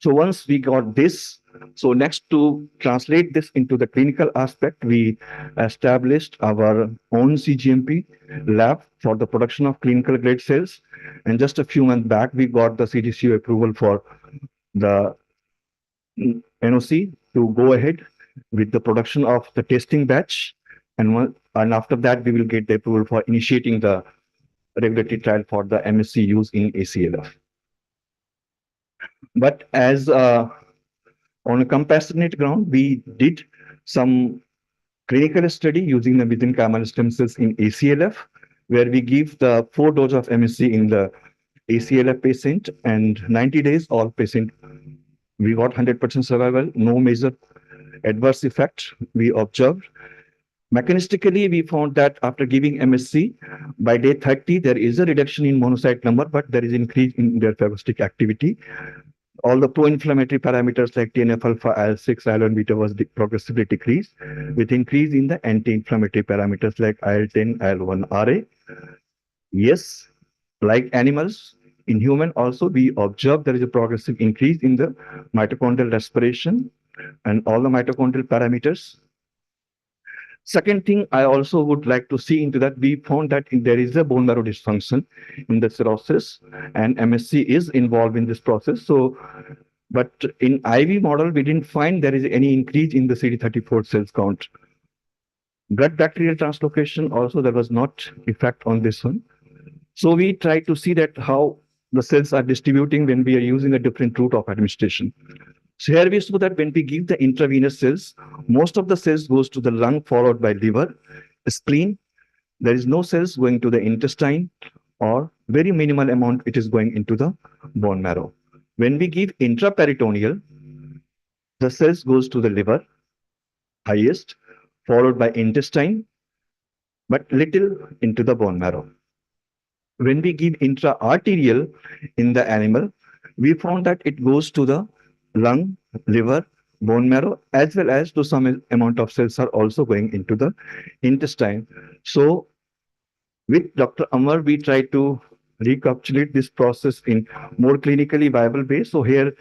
So once we got this, so next to translate this into the clinical aspect, we established our own CGMP lab for the production of clinical grade cells. And just a few months back, we got the CDCO approval for the NOC to go ahead with the production of the testing batch. And after that, we will get the approval for initiating the regulatory trial for the MSC use in ACLF. But as on a compassionate ground, we did some clinical study using the mesenchymal stem cells in ACLF, where we give the 4 doses of MSC in the ACLF patient, and 90 days, all patient, we got 100% survival, no major adverse effect we observed. Mechanistically, we found that after giving MSC, by day 30, there is a reduction in monocyte number, but there is increase in their phagocytic activity. All the pro-inflammatory parameters like TNF-alpha, IL-6, IL-1 beta was progressively decreased, with increase in the anti-inflammatory parameters like IL-10, IL-1 RA. Yes, like animals, in human also, we observe there is a progressive increase in the mitochondrial respiration and all the mitochondrial parameters. Second thing, I also would like to see into that, we found that there is a bone marrow dysfunction in the cirrhosis, and MSC is involved in this process. So, but in IV model, we didn't find there is any increase in the CD34 cells count. Gut bacterial translocation also, there was not effect on this one. So we try to see that how the cells are distributing when we are using a different route of administration. So here we saw that when we give the intravenous cells, most of the cells goes to the lung followed by liver, spleen. There is no cells going to the intestine, or very minimal amount it is going into the bone marrow. When we give intraperitoneal, the cells goes to the liver, highest, followed by intestine, but little into the bone marrow. When we give intra-arterial in the animal, we found that it goes to the lung, liver, bone marrow, as well as to some amount of cells are also going into the intestine. So with Dr. Amar, we try to recapitulate this process in more clinically viable way. So here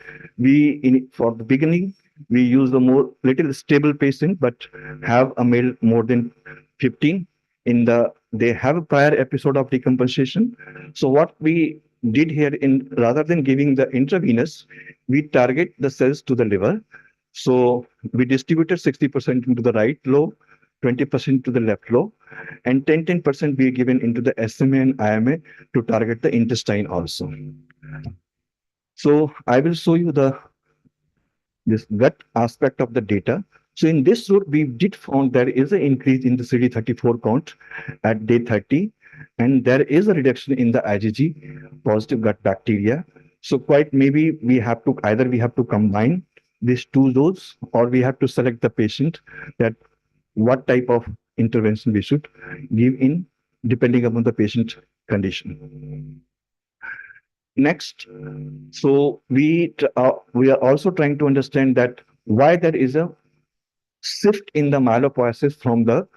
for the beginning, we use the more little stable patient, but have a male more than 15 they have a prior episode of decompensation. So what we did here, rather than giving the intravenous, we target the cells to the liver. So we distributed 60% into the right lobe, 20% to the left lobe, and 10% we given into the SMA and IMA to target the intestine also. So I will show you this gut aspect of the data. So in this route, we did found there is an increase in the CD34 count at day 30, and there is a reduction in the IgG positive gut bacteria. So quite maybe we have to combine these two doses, or we have to select the patient that what type of intervention we should give in depending upon the patient condition. Next, so we are also trying to understand that why there is a shift in the myelopoiesis from the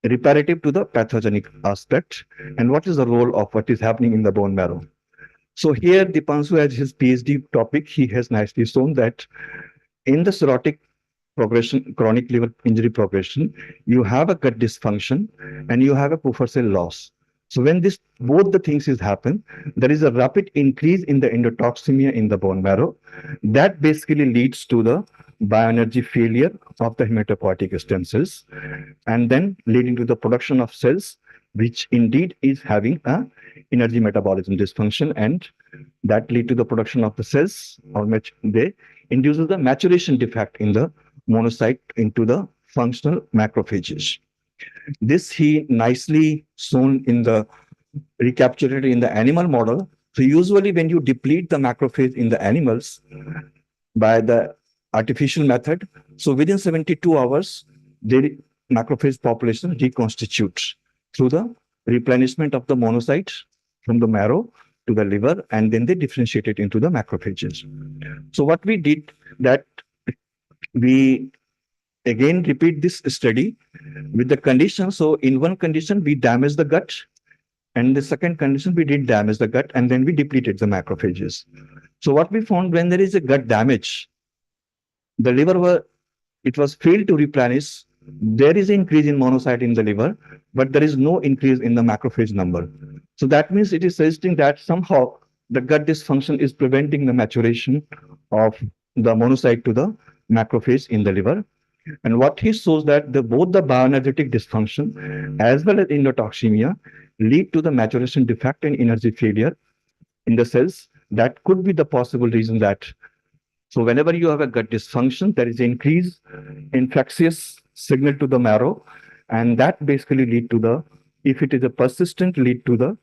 reparative to the pathogenic aspect, and what is the role of what is happening in the bone marrow. So here Dipanshu, as his PhD topic, he has nicely shown that in the cirrhotic progression, chronic liver injury progression, you have a gut dysfunction and you have a Puffer cell loss. So when both the things happen, there is a rapid increase in the endotoxemia in the bone marrow. That basically leads to the bioenergy failure of the hematopoietic stem cells, and then leading to the production of cells, which indeed is having a energy metabolism dysfunction, and that lead to the production of the cells, or which they induces the maturation defect in the monocyte into the functional macrophages. This he nicely shown in the recapitulated in the animal model. So usually when you deplete the macrophage in the animals by the artificial method, so within 72 hours, the macrophage population reconstitutes through the replenishment of the monocytes from the marrow to the liver, and then they differentiate it into the macrophages. So what we did, that we again repeat this study with the condition. So in one condition, we damaged the gut, and the second condition, we did damage the gut, and then we depleted the macrophages. So what we found, when there is a gut damage, the liver was failed to replenish. There is an increase in monocyte in the liver, but there is no increase in the macrophage number. So that means it is suggesting that somehow the gut dysfunction is preventing the maturation of the monocyte to the macrophage in the liver. And what he shows that both the bioenergetic dysfunction as well as endotoxemia lead to the maturation defect and energy failure in the cells. That could be the possible reason that. So whenever you have a gut dysfunction, there is increased infectious signal to the marrow, and that basically lead to the, if it is a persistent, lead to the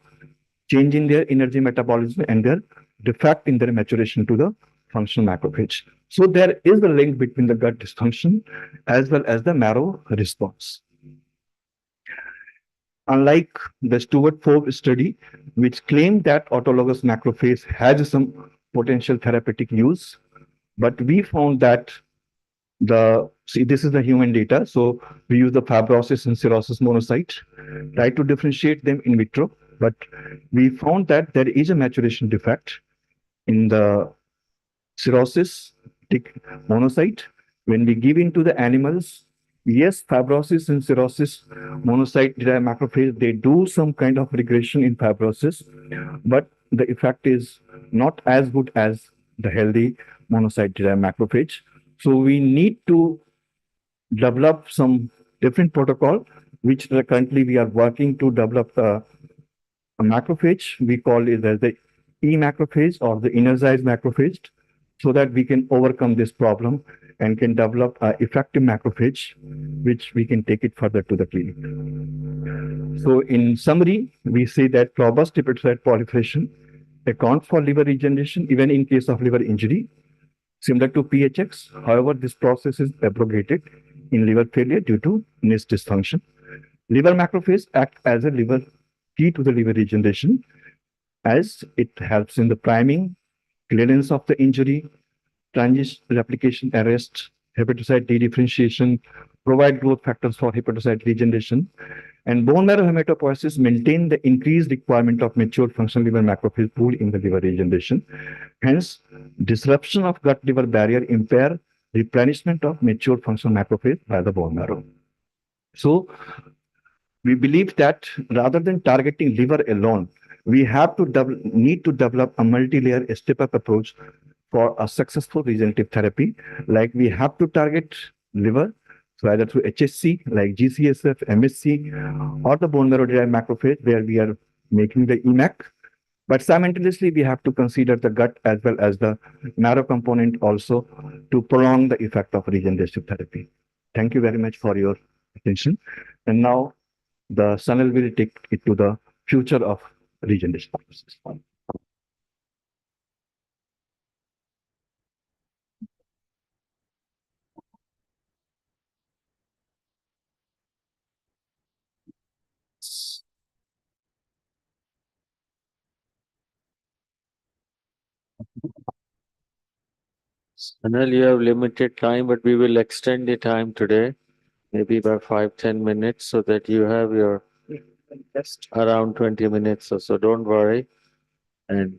change in their energy metabolism and their defect in their maturation to the functional macrophage. So there is a link between the gut dysfunction as well as the marrow response. Unlike the Stewart-Forbes study, which claimed that autologous macrophage has some potential therapeutic use, but we found that this is the human data. So we use the fibrosis and cirrhosis monocyte, try to differentiate them in vitro, but we found that there is a maturation defect in the cirrhosis monocyte. When we give into the animals, yes, fibrosis and cirrhosis, monocyte-derived macrophage, they do some kind of regression in fibrosis, but the effect is not as good as the healthy monocyte-derived macrophage. So we need to develop some different protocol, which currently we are working to develop a macrophage. We call it as the E macrophage or the energized macrophage, so that we can overcome this problem and can develop an effective macrophage, which we can take it further to the clinic. So in summary, we say that robust hepatocyte proliferation account for liver regeneration, even in case of liver injury, similar to PHX. However, this process is abrogated in liver failure due to NIS dysfunction. Liver macrophages act as a liver key to the liver regeneration, as it helps in the priming, clearance of the injury, transient replication arrest, hepatocyte dedifferentiation, provide growth factors for hepatocyte regeneration, and bone marrow hematopoiesis maintain the increased requirement of mature functional liver macrophage pool in the liver regeneration. Hence, disruption of gut-liver barrier impair replenishment of mature functional macrophage by the bone marrow. So, we believe that rather than targeting liver alone, we have to need to develop a multi-layer step-up approach for a successful regenerative therapy. Like we have to target liver, so either through HSC, like GCSF, MSC, or the bone marrow-derived macrophage, where we are making the EMAC. But simultaneously, we have to consider the gut as well as the marrow component also to prolong the effect of regenerative therapy. Thank you very much for your attention. And now, the Sanil will take it to the future of regeneration process. Anil, you have limited time, but we will extend the time today, maybe by 5-10 minutes, so that you have your Just around 20 minutes or so. Don't worry. And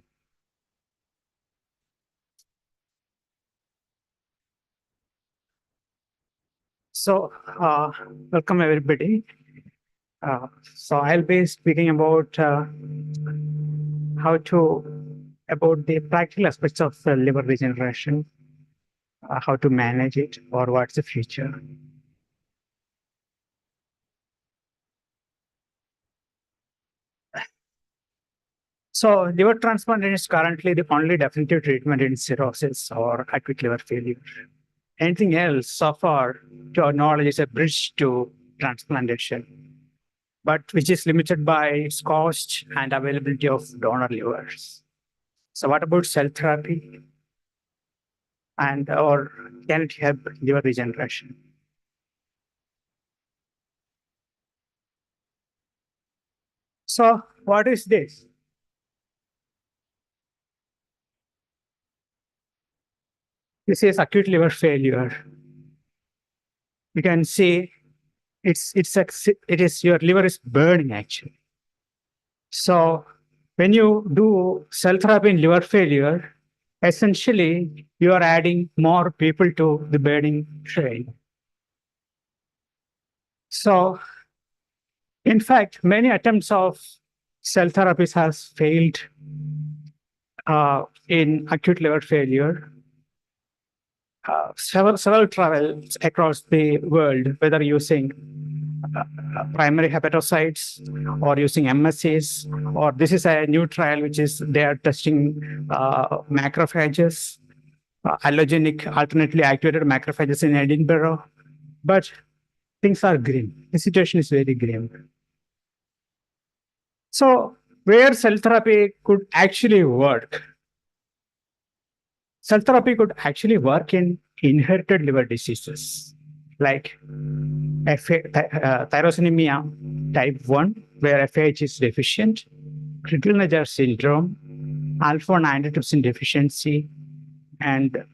so, welcome everybody. So I'll be speaking about about the practical aspects of liver regeneration, how to manage it, or what's the future. So liver transplant is currently the only definitive treatment in cirrhosis or acute liver failure. Anything else so far, to our knowledge, is a bridge to transplantation, but which is limited by its cost and availability of donor livers. So what about cell therapy? And or can it help liver regeneration? So what is this? This is acute liver failure. You can see it is your liver is burning actually. So when you do cell therapy in liver failure, essentially you are adding more people to the burning train. So in fact, many attempts of cell therapies has failed in acute liver failure. Several trials across the world, whether using primary hepatocytes or using MSCs, or this is a new trial which is they are testing macrophages, allogenic alternately activated macrophages in Edinburgh, but things are grim. The situation is very grim. So where cell therapy could actually work? Cell therapy could actually work in inherited liver diseases like tyrosinemia type 1, where FAH is deficient, Crigler-Najjar syndrome, alpha-1 antitrypsin deficiency, and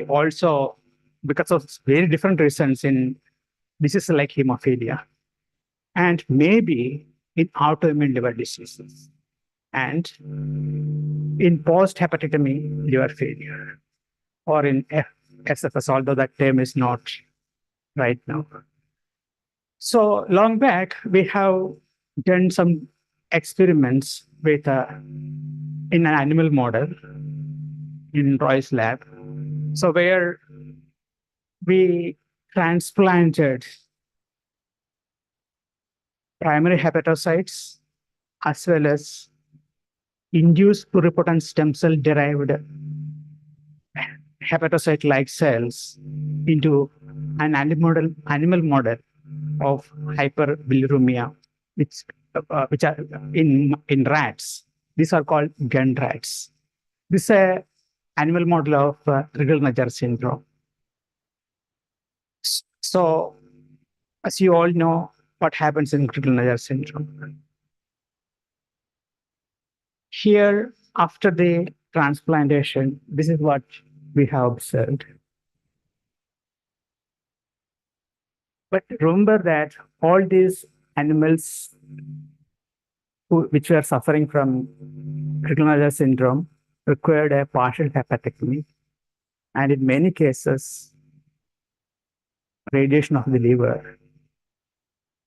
also because of very different reasons in diseases like hemophilia, and maybe in autoimmune liver diseases, and in post-hepatectomy liver failure, or in SFS, although that term is not right now. So long back, we have done some experiments with in an animal model in Roy's lab. So where we transplanted primary hepatocytes as well as induced pluripotent stem cell derived hepatocyte-like cells into an animal model of hyperbilirubinemia, which are in rats. These are called gun rats. This is a animal model of Crigler-Najjar syndrome. So, as you all know, what happens in Crigler-Najjar syndrome? Here, after the transplantation, this is what we have observed. But remember that all these animals which were suffering from Crigler-Najjar syndrome required a partial hepatectomy. And in many cases, radiation of the liver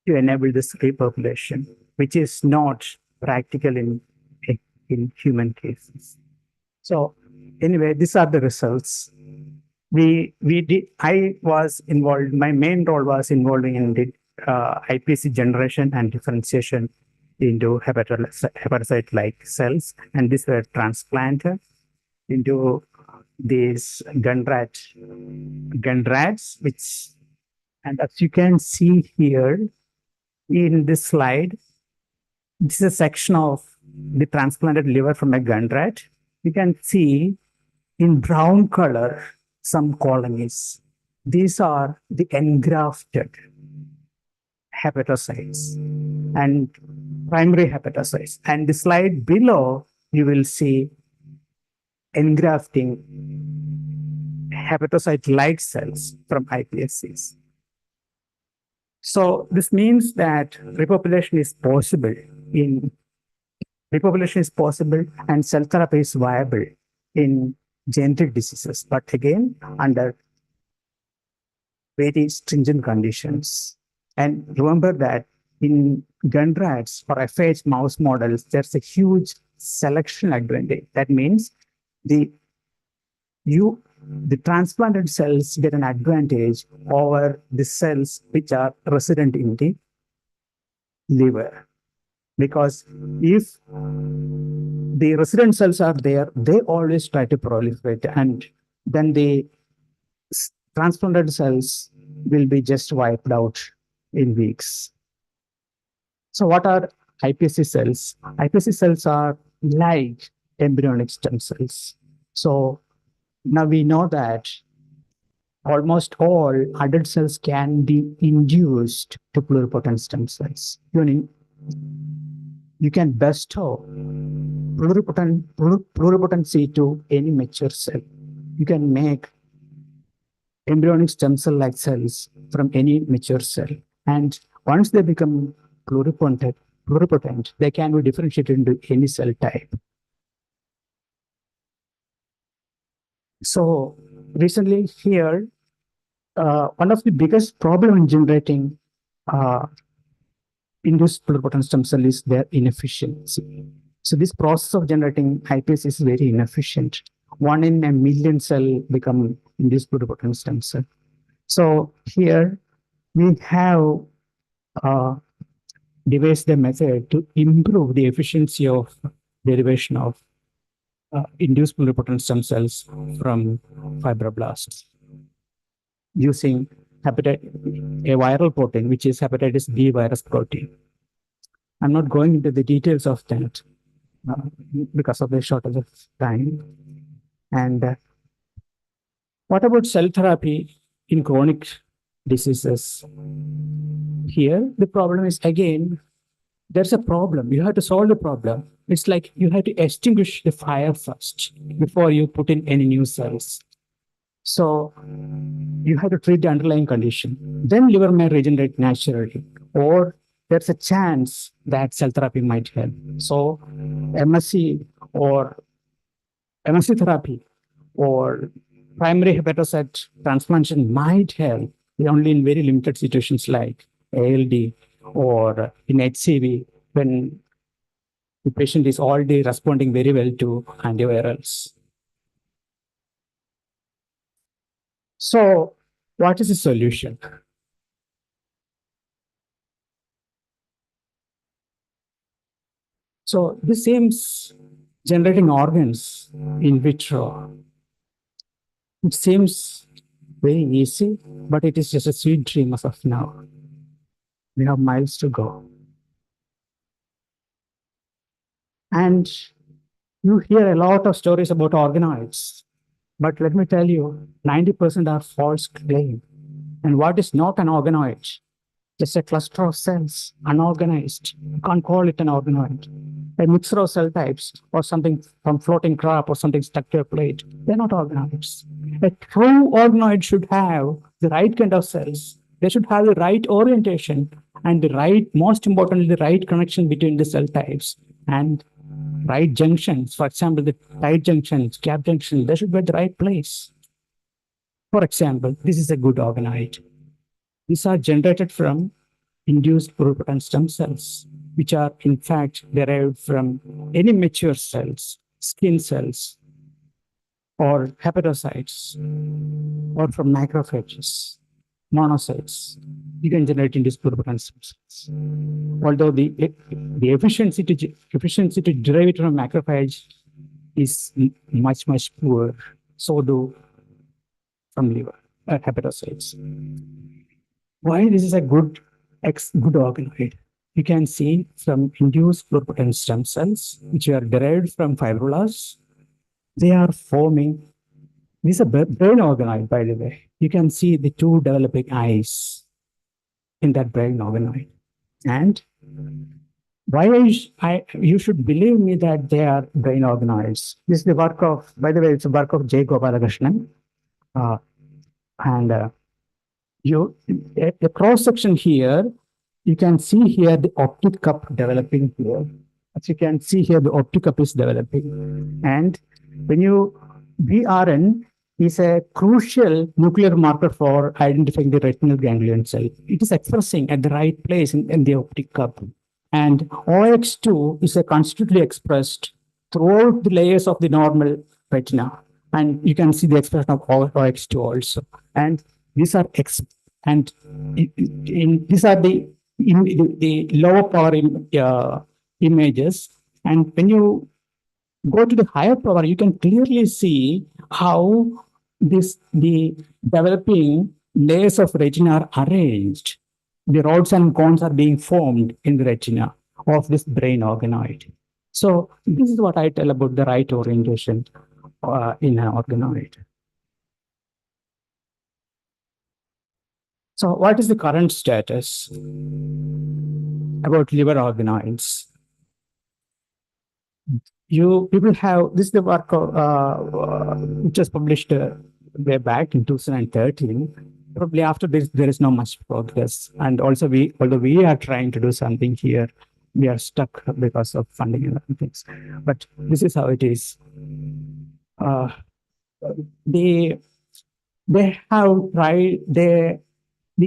to enable this repopulation, which is not practical in human cases. So anyway, these are the results. I was involved, my main role was involving in the iPSC generation and differentiation into hepatocyte-like cells, and these were transplanted into these gun rats, which, and as you can see here in this slide, this is a section of the transplanted liver from a gun rat. You can see in brown color some colonies. These are the engrafted hepatocytes and primary hepatocytes. And the slide below, you will see engrafting hepatocyte-like cells from iPSCs. So this means that repopulation is possible and cell therapy is viable in genetic diseases, but again, under very stringent conditions. And remember that in gun rats or FH mouse models, there's a huge selection advantage. That means the transplanted cells get an advantage over the cells which are resident in the liver. Because if the resident cells are there, they always try to proliferate, and then the transplanted cells will be just wiped out in weeks. So what are iPSC cells? iPSC cells are like embryonic stem cells. So now we know that almost all adult cells can be induced to pluripotent stem cells. You can bestow pluripotency to any mature cell. You can make embryonic stem cell-like cells from any mature cell. And once they become pluripotent, they can be differentiated into any cell type. So recently here, one of the biggest problem in generating induced pluripotent stem cell is their inefficiency. So this process of generating iPS is very inefficient. 1 in a million cell become induced pluripotent stem cell. So here we have devised a method to improve the efficiency of derivation of induced pluripotent stem cells from fibroblasts using a viral protein, which is hepatitis B virus protein. I'm not going into the details of that because of the shortage of time. And what about cell therapy in chronic diseases? Here, the problem is, again, there's a problem. You have to solve the problem. It's like you have to extinguish the fire first before you put in any new cells. So you have to treat the underlying condition. Then liver may regenerate naturally, or there's a chance that cell therapy might help. So MSC therapy or primary hepatocyte transplantation might help only in very limited situations like ALD or in HCV when the patient is already responding very well to antivirals. So what is the solution? So this seems generating organs in vitro. It seems very easy, but it is just a sweet dream as of now. We have miles to go. And you hear a lot of stories about organoids, but let me tell you, 90% are false claim. And what is not an organoid? Just a cluster of cells, unorganized. You can't call it an organoid. A mixture of cell types or something from floating crab or something stuck to a plate. They're not organoids. A true organoid should have the right kind of cells. They should have the right orientation and the right, most importantly, the right connection between the cell types and right junctions. For example, the tight junctions, gap junctions, they should be at the right place. For example, this is a good organoid. These are generated from induced pluripotent stem cells, which are in fact derived from any mature cells, skin cells, or hepatocytes, or from macrophages, monocytes. You can generate induced pluripotent stem cells. Although the efficiency to derive it from macrophage is much poor, so do from liver hepatocytes. Why this is a good organoid? You can see from induced pluripotent stem cells, which are derived from fibroblasts. They are forming. This is a brain organoid, by the way. You can see the two developing eyes in that brain organoid. And why you should believe me that they are brain organoids. This is the work of, by the way, it's a work of J. Gopalakrishnan. A cross section here, you can see here the optic cup developing here. As you can see here, the optic cup is developing. And when BRN is a crucial nuclear marker for identifying the retinal ganglion cell. It is expressing at the right place in the optic cup. And OX2 is constantly expressed throughout the layers of the normal retina. And you can see the expression of OX2 also. And these are these are the lower power images. And when you go to the higher power, you can clearly see how the developing layers of retina are arranged. The rods and cones are being formed in the retina of this brain organoid. So this is what I tell about the right orientation in an organoid. So what is the current status about liver organoids? People have, this is the work which was published way back in 2013. Probably after this, there is not much progress. And also although we are trying to do something here, we are stuck because of funding and other things. But this is how it is. They have tried, the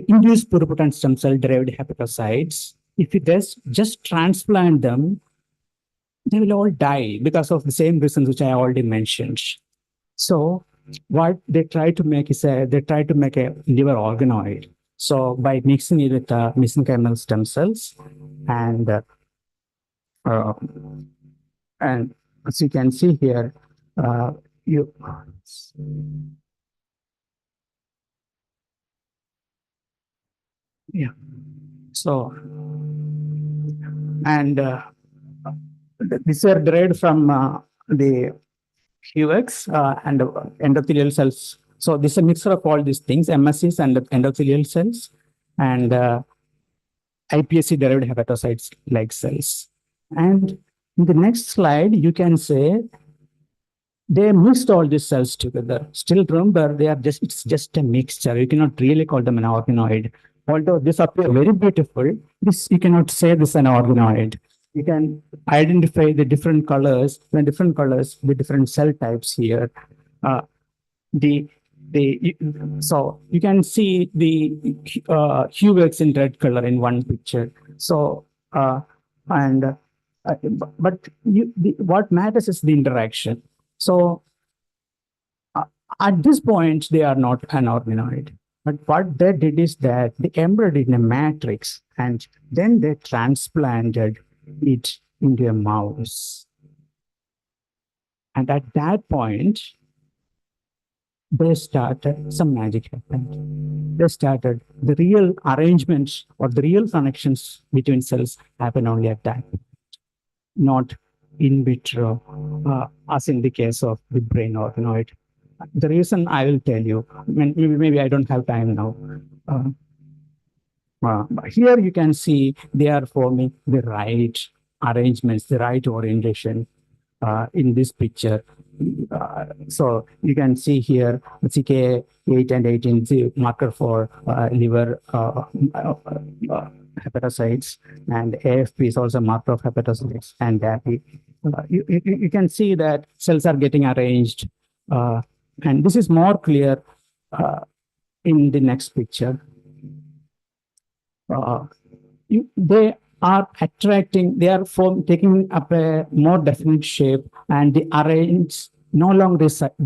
induced pluripotent stem cell derived hepatocytes, if you just transplant them, they will all die because of the same reasons which I already mentioned. So what they try to make is they try to make a liver organoid. So by mixing it with mesenchymal stem cells, and as you can see here, so, and these are derived from the HUVECs and endothelial cells. So this is a mixture of all these things, MSCs and endothelial cells, and iPSC derived hepatocytes like cells. And in the next slide, you can say they mixed all these cells together. Still remember, it's just a mixture. You cannot really call them an organoid. Although this appears very beautiful, you cannot say this is an organoid. You can identify the different colors, the different cell types here. The so you can see the HUVEX in red color in one picture. So but what matters is the interaction. So at this point, they are not an organoid. But what they did is that they embedded in a matrix and then they transplanted it into a mouse. And at that point, they started, some magic happened. They started, the real arrangements or the real connections between cells happen only at that point, not in vitro, as in the case of the brain organoid. The reason I will tell you, maybe I don't have time now. But here you can see they are forming the right arrangements, the right orientation in this picture. So you can see here CK8 and 18 is a marker for liver hepatocytes, and AFP is also a marker of hepatocytes. And you can see that cells are getting arranged. And this is more clear in the next picture. They are attracting, they are taking up a more definite shape, and the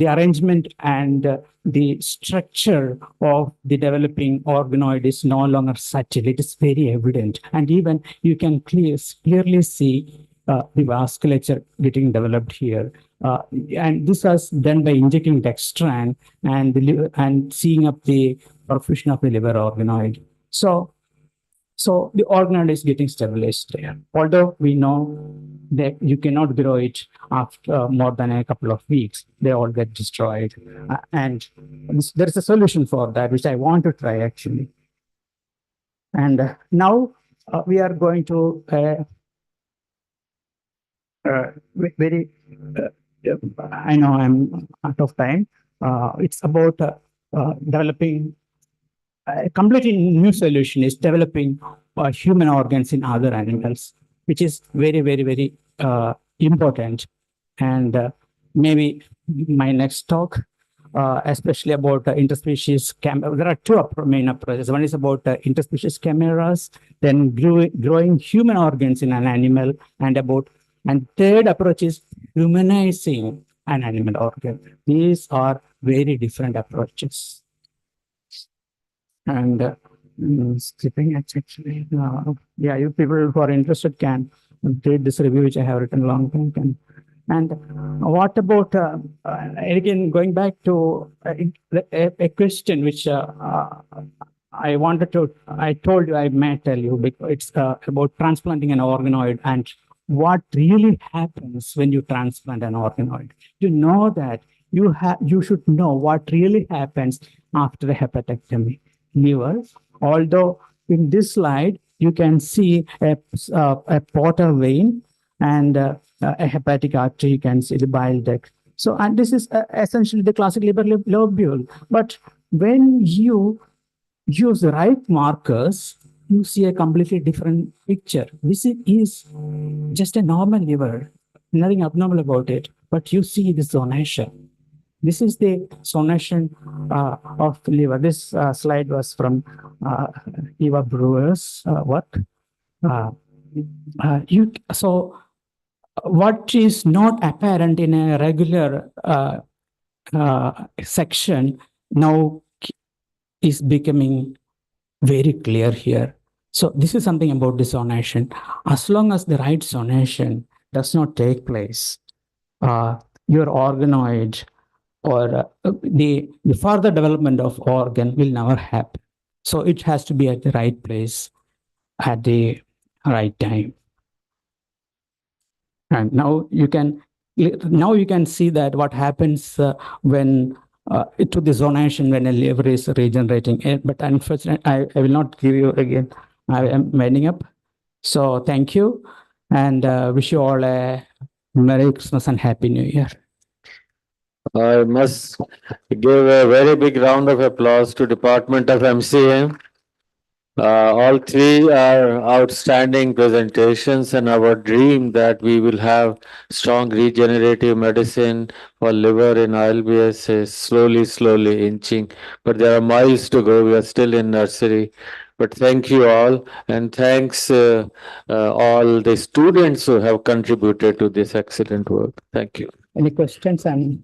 arrangement and the structure of the developing organoid is no longer subtle. It is very evident. And even you can clearly see the vasculature getting developed here. And this was done by injecting dextran and seeing up the perfusion of the liver organoid. So the organoid is getting stabilized there. Although we know that you cannot grow it after more than a couple of weeks, they all get destroyed. And there is a solution for that, which I want to try actually. And now we are going to I know I'm out of time. It's about developing a completely new solution is developing human organs in other animals, which is very, very, very important. And maybe my next talk, especially about interspecies there are two main approaches. One is about interspecies chimeras, then growing human organs in an animal, and third approach is humanizing an animal organ. These are very different approaches. And skipping actually, yeah, you people who are interested can read this review, which I have written a long time. And what about, again, going back to a question which I told you I may tell you, because it's about transplanting an organoid and what really happens when you transplant an organoid. You know that you should know what really happens after a hepatectomy. Liver, although in this slide you can see a portal vein and a hepatic artery, you can see the bile duct. So, and this is essentially the classic liver lobule. But when you use the right markers, you see a completely different picture. This is just a normal liver, nothing abnormal about it, but you see the zonation. This is the zonation of the liver. This slide was from Eva Brewer's work. So what is not apparent in a regular section now is becoming very clear here. So this is something about the zonation. As long as the right zonation does not take place, your organoid or the further development of organ will never happen. So it has to be at the right place at the right time. And now you can see that what happens when to the zonation when a liver is regenerating. But unfortunately, I will not give you again. I am winding up. So thank you, and wish you all a Merry Christmas and Happy New Year. I must give a very big round of applause to Department of MCA All three are outstanding presentations, and our dream that we will have strong regenerative medicine for liver in ILBS is slowly inching, but there are miles to go. We are still in nursery. But thank you all, and thanks all the students who have contributed to this excellent work. Thank you. Any questions? And